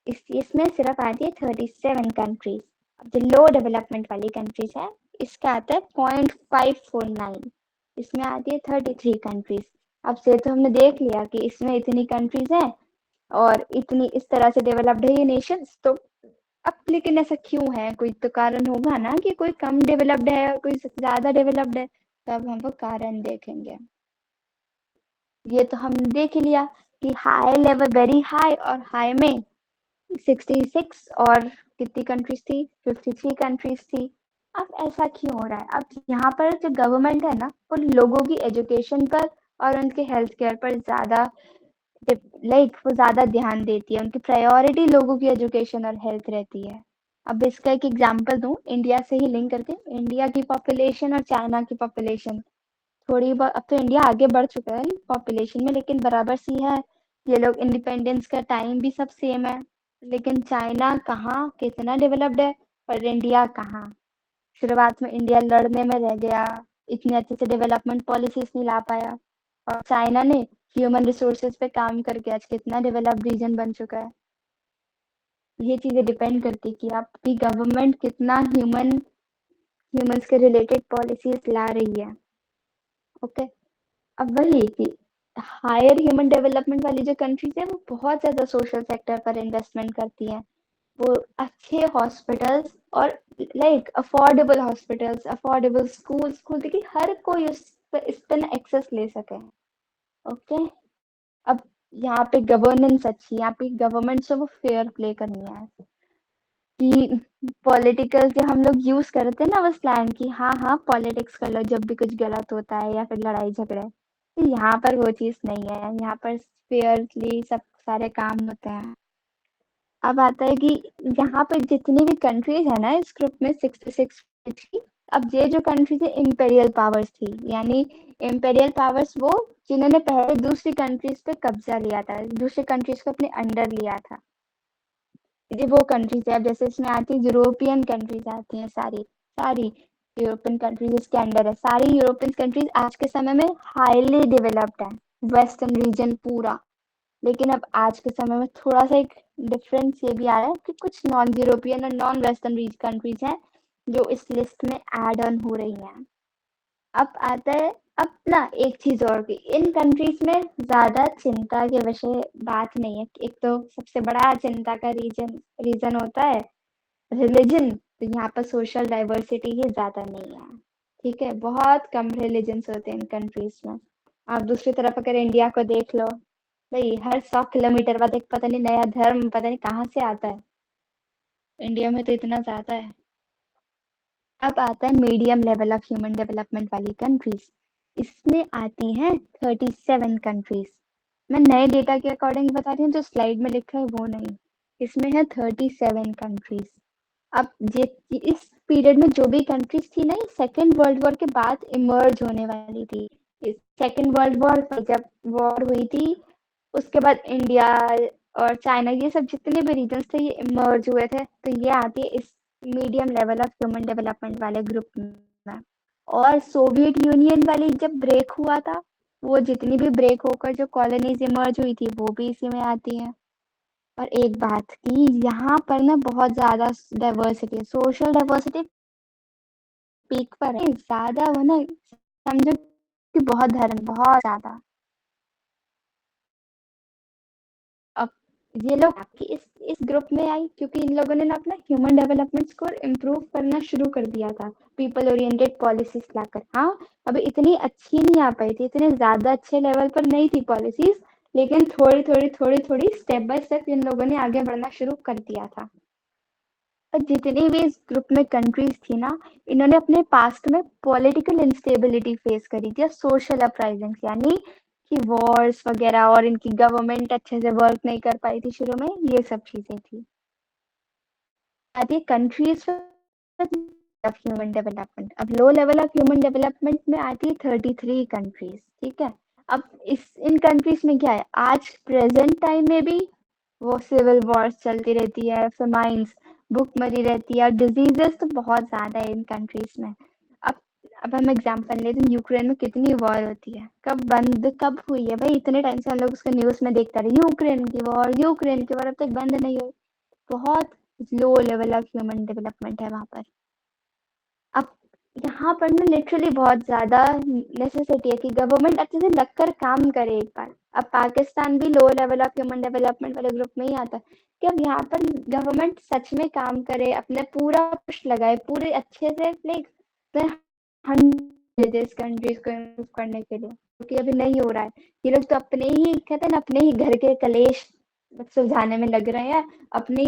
इसमें सिर्फ आती है 37 कंट्रीज। अब जो लो डेवलपमेंट वाली कंट्रीज है, इसका आता है 0.549, इसमें आती है 33 कंट्रीज। अब से तो हमने देख लिया कि इसमें इतनी कंट्रीज हैं और इतनी इस तरह से डेवलप्ड है ये नेशंस, तो अब लेकिन ऐसा क्यों है, कोई तो कारण होगा ना कि कोई कम डेवलप्ड है और कोई ज्यादा डेवलप्ड है, तो अब हम वो कारण देखेंगे। ये तो हमने देख ही लिया कि हाई लेवल वेरी हाई और हाई में 66 और कितनी कंट्रीज थी, 53 कंट्रीज थी। अब ऐसा क्यों हो रहा है? अब यहाँ पर जो गवर्नमेंट है ना, वो लोगों की एजुकेशन पर और उनके हेल्थ केयर पर ज्यादा, वो ज्यादा ध्यान देती है, उनकी प्रायोरिटी लोगों की एजुकेशन और हेल्थ रहती है। अब इसका एक एग्जांपल दूं इंडिया से ही लिंक करके, इंडिया की पॉपुलेशन और चाइना की पॉपुलेशन थोड़ी बहुत, अब तो इंडिया आगे बढ़ चुका है पॉपुलेशन में, लेकिन बराबर सी है। ये लोग इंडिपेंडेंस का टाइम भी सब सेम है, लेकिन चाइना कहाँ कितना डेवलप्ड है और इंडिया कहाँ। शुरुआत में इंडिया लड़ने में रह गया, इतने अच्छे से डेवलपमेंट पॉलिसीज नहीं ला पाया, और चाइना ने ह्यूमन रिसोर्सेज पे काम करके आज कितना डेवलप्ड रीजन बन चुका है। ये चीजें डिपेंड करती कि आपकी गवर्नमेंट कितना ह्यूमंस के रिलेटेड पॉलिसीज ला रही है। ओके, अब वही कि हायर ह्यूमन डेवलपमेंट वाली जो कंट्रीज है वो बहुत ज्यादा सोशल सेक्टर पर इन्वेस्टमेंट करती हैं। वो अच्छे हॉस्पिटल्स और like affordable hospitals, affordable schools खोलती कि हर कोई इस पर एक्सेस ले सके। ओके, अब यहाँ पे गवर्नेंस अच्छी, यहाँ पे गवर्नमेंट से वो फेयर प्ले करनी है कि पॉलिटिकल के हम लोग यूज करते हैं ना वो स्लैंग कि हाँ हाँ पॉलिटिक्स कर लो जब भी कुछ गलत होता है या फिर लड़ाई झगड़े, तो यहाँ पर वो चीज नहीं है। यहाँ पर फेयरली सब सारे काम होते हैं। अब आता है कि यहाँ पे जितनी भी कंट्रीज है ना इस ग्रुप में 66 थी। अब ये जो कंट्रीज है इम्पेरियल पावर्स थी, यानी इम्पेरियल पावर्स वो जिन्होंने पहले दूसरी कंट्रीज पे कब्जा लिया था, दूसरी कंट्रीज को अपने अंडर लिया था। ये वो कंट्रीज है, अब जैसे इसमें आती है यूरोपियन कंट्रीज आती हैं, सारी सारी यूरोपियन कंट्रीज इसके अंडर है। सारी यूरोपियन कंट्रीज आज के समय में हाईली डेवलप्ड है, वेस्टर्न रीजन पूरा। लेकिन अब आज के समय में थोड़ा सा एक डिफरेंस ये भी आ रहा है कि कुछ नॉन यूरोपियन और नॉन वेस्टर्न कंट्रीज हैं जो इस लिस्ट में ऐड ऑन हो रही हैं। अब आता है अब ना एक चीज और की इन कंट्रीज में ज्यादा चिंता के विषय बात नहीं है। एक तो सबसे बड़ा चिंता का रीजन होता है रिलीजन, तो यहाँ पर सोशल डाइवर्सिटी ही ज्यादा नहीं है। ठीक है, बहुत कम रिलीजन्स होते हैं इन कंट्रीज में। आप दूसरी तरफ अगर इंडिया को देख लो, भाई हर 100 किलोमीटर बाद एक पता नहीं नया धर्म पता नहीं कहाँ से आता है। इंडिया में तो इतना ज्यादा है। अब आता है medium level of human development वाली कंट्रीज। इसमें आती हैं 37 कंट्रीज। मैं नए डेटा के अकॉर्डिंग बता रही हूँ, जो स्लाइड में लिखा है वो नहीं। इसमें है 37 कंट्रीज। अब ये इस पीरियड में जो भी कंट्रीज थी ना, ये सेकेंड वर्ल्ड वॉर के बाद इमर्ज होने वाली थी। सेकेंड वर्ल्ड वॉर पर जब वॉर हुई थी उसके बाद इंडिया और चाइना ये सब जितने भी रीजन्स थे ये इमर्ज हुए थे, तो ये आती है इस medium level of human development वाले ग्रुप में। और सोवियत यूनियन वाली जब ब्रेक हुआ था, वो जितनी भी ब्रेक होकर जो कॉलोनीज इमर्ज हुई थी वो भी इसी में आती हैं। और एक बात कि यहाँ पर ना बहुत ज्यादा डाइवर्सिटी है, सोशल डाइवर्सिटी पीक पर है ज्यादा। वो ना समझो कि बहुत धर्म बहुत ज्यादा। अब ये लोग आपकी इस ग्रुप में आई क्योंकि इन लोगों ने ना अपना ह्यूमन डेवलपमेंट स्कोर इम्प्रूव करना शुरू कर दिया था, पीपल ओरिएंटेड पॉलिसीज लाकर। हाँ, अभी इतनी अच्छी नहीं आ पाई थी, इतने ज्यादा अच्छे लेवल पर नहीं थी पॉलिसीज, लेकिन थोड़ी स्टेप बाय स्टेप इन लोगों ने आगे बढ़ना शुरू कर दिया था। और जितनी भी इस ग्रुप में कंट्रीज थी ना, इन्होंने अपने पास्ट में पॉलिटिकल इंस्टेबिलिटी फेस करी थी, सोशल अपराइजिंग, यानी कि वॉर्स वगैरह, और इनकी गवर्नमेंट अच्छे से वर्क नहीं कर पाई थी शुरू में, ये सब चीजें थी। आती है कंट्रीज ऑफ ह्यूमन डेवलपमेंट। अब low level of human development में आती है 33 कंट्रीज। ठीक है, अब इस इन कंट्रीज में क्या है, आज प्रेजेंट टाइम में भी वो सिविल वॉर्स चलती रहती है, फेमाइन्स, भूखमरी रहती है, और डिजीजेस तो बहुत ज्यादा है इन कंट्रीज में। अब अब हम एग्जांपल लेते हैं, यूक्रेन में कितनी वॉर होती है, कब बंद कब हुई है भाई, इतने टाइम से हम लोग उसके न्यूज में देखते रहे यूक्रेन की वॉर अब तक बंद नहीं हुई। बहुत लो लेवल ऑफ ह्यूमन डेवलपमेंट है वहां पर। अब यहाँ पर ना लिटरली बहुत ज्यादा नेसेसिटी है कि गवर्नमेंट अच्छे से लगकर काम करे एक बार। अब पाकिस्तान भी लो लेवल ऑफ ह्यूमन डेवलपमेंट वाले ग्रुप में ही आता है कि अब यहाँ पर गवर्नमेंट सच में काम करे, अपने पूरा पुश लगाए, पूरे अच्छे से लाइक इस कंट्रीज को इम्प्रूव करने के लिए, क्योंकि अभी नहीं हो रहा है। ये लोग तो अपने ही कहते हैं ना, अपने ही घर के कलेश सुलझाने में लग रहे हैं। अपनी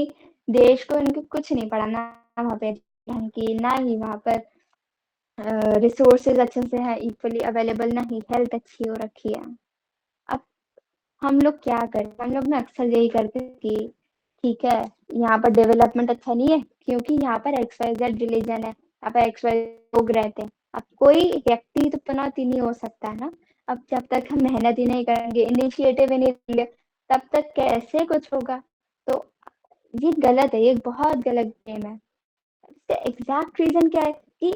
देश को इनके कुछ नहीं पड़ा, ना वहाँ पे ढंग की, ना ही वहाँ पर रिसोर्सेज अच्छे से है इक्वली अवेलेबल, ना ही हेल्थ अच्छी हो रखी है। अब हम लोग क्या करें, हम लोग ना अक्सर यही करते हैं कि ठीक है यहाँ पर डेवलपमेंट अच्छा नहीं है क्योंकि यहाँ पर XYZ रिलीजन है, यहाँ पर XYZ लोग रहते हैं। अब कोई व्यक्ति तो चुनौती नहीं हो सकता है ना। अब जब तक हम मेहनत ही नहीं करेंगे, इनिशिएटिव ही नहीं लेंगे, तब तक कैसे कुछ होगा। तो ये गलत है, ये बहुत गलत गेम है। एग्जैक्ट रीजन क्या है कि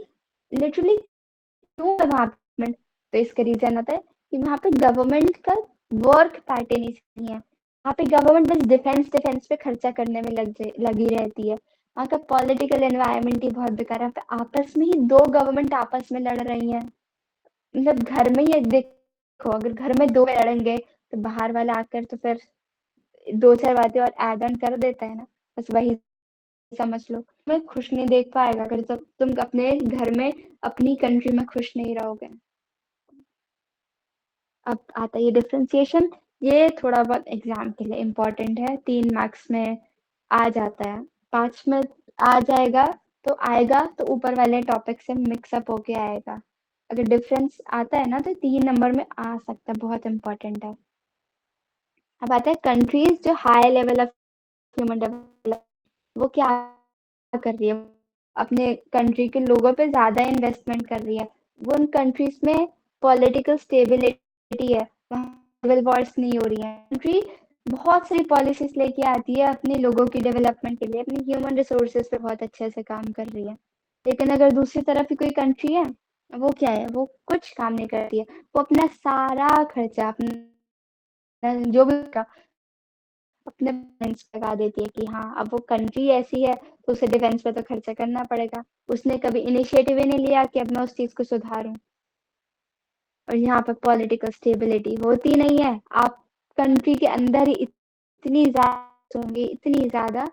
लिटरली क्यों है वहां पे, तो इसका रीजन होता है कि वहां पे गवर्नमेंट का वर्क पैटर्न ही नहीं है। यहाँ पे गवर्नमेंट बस डिफेंस पे खर्चा करने में लगी रहती है। वहाँ का पॉलिटिकल एनवायरनमेंट ही बहुत बेकार है। आपस में ही दो गवर्नमेंट आपस में लड़ रही हैं। मतलब घर में ही देखो, अगर घर में दो लड़ेंगे तो बाहर वाला आकर तो फिर दो चार बातें और ऐड ऑन कर देता है ना। बस वही समझ लो। मैं खुश नहीं देख पाएगा अगर जब तुम अपने घर में अपनी कंट्री में खुश नहीं रहोगे। अब आता है ये डिफरेंशिएशन। ये थोड़ा बहुत एग्जाम के लिए इम्पोर्टेंट है, 3 मार्क्स में आ जाता है। 5 में आ जाएगा तो आएगा तो ऊपर वाले टॉपिक से मिक्सअप होके आएगा। अगर डिफरेंस आता है ना तो 3 नंबर में आ सकता है, बहुत इम्पोर्टेंट है। अब आता है कंट्रीज जो high level of human development, वो क्या कर रही है, अपने कंट्री के लोगों पे ज्यादा इन्वेस्टमेंट कर रही है। वो उन कंट्रीज में पॉलिटिकल स्टेबिलिटी है, सिविल वॉर्स नहीं हो रही है। कंट्री बहुत सारी पॉलिसीज लेके आती है अपने लोगों की डेवलपमेंट के लिए, अपने ह्यूमन रिसोर्सेज पे बहुत अच्छे से काम कर रही है। लेकिन अगर दूसरी तरफ की कोई कंट्री है, वो क्या है, वो कुछ काम नहीं करती है। वो अपना सारा खर्चा, अपना जो भी अपने डिफेंस पे लगा देती है कि हाँ अब वो कंट्री ऐसी है तो उसे डिफेंस पे तो खर्चा करना पड़ेगा। उसने कभी इनिशिएटिव ही नहीं लिया कि अब मैं उस चीज को सुधारूं। और यहाँ पर पॉलिटिकल स्टेबिलिटी होती नहीं है। आप कंट्री के अंदर ही इतनी ज्यादा होंगी, इतनी ज्यादा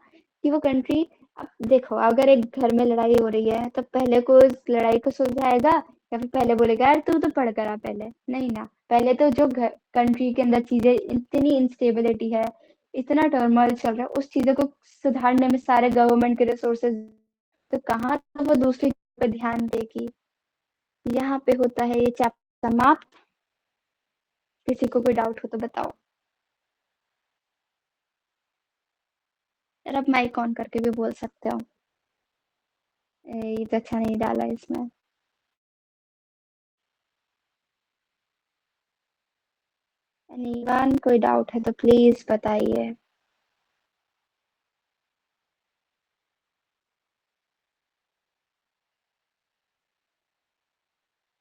कि वो कंट्री, अब देखो अगर एक घर में लड़ाई हो रही है तो पहले को उस लड़ाई को सुलझाएगा या फिर पहले बोलेगा यार तू तो पढ़ कर आ, पहले नहीं ना। पहले तो जो घर कंट्री के अंदर चीजें, इतनी इंस्टेबिलिटी है, इतना टर्मोइल चल रहा है, उस चीजों को सुधारने में सारे गवर्नमेंट के रिसोर्सेज, तो कहाँ वो दूसरी पे ध्यान देगी। यहाँ पे होता है ये चैप्टर समाप्त। किसी को कोई डाउट हो तो बताओ। यार आप माइक ऑन करके भी बोल सकते हो। ये तो अच्छा नहीं डाला इसमें। एनीवन कोई डाउट है तो प्लीज बताइए।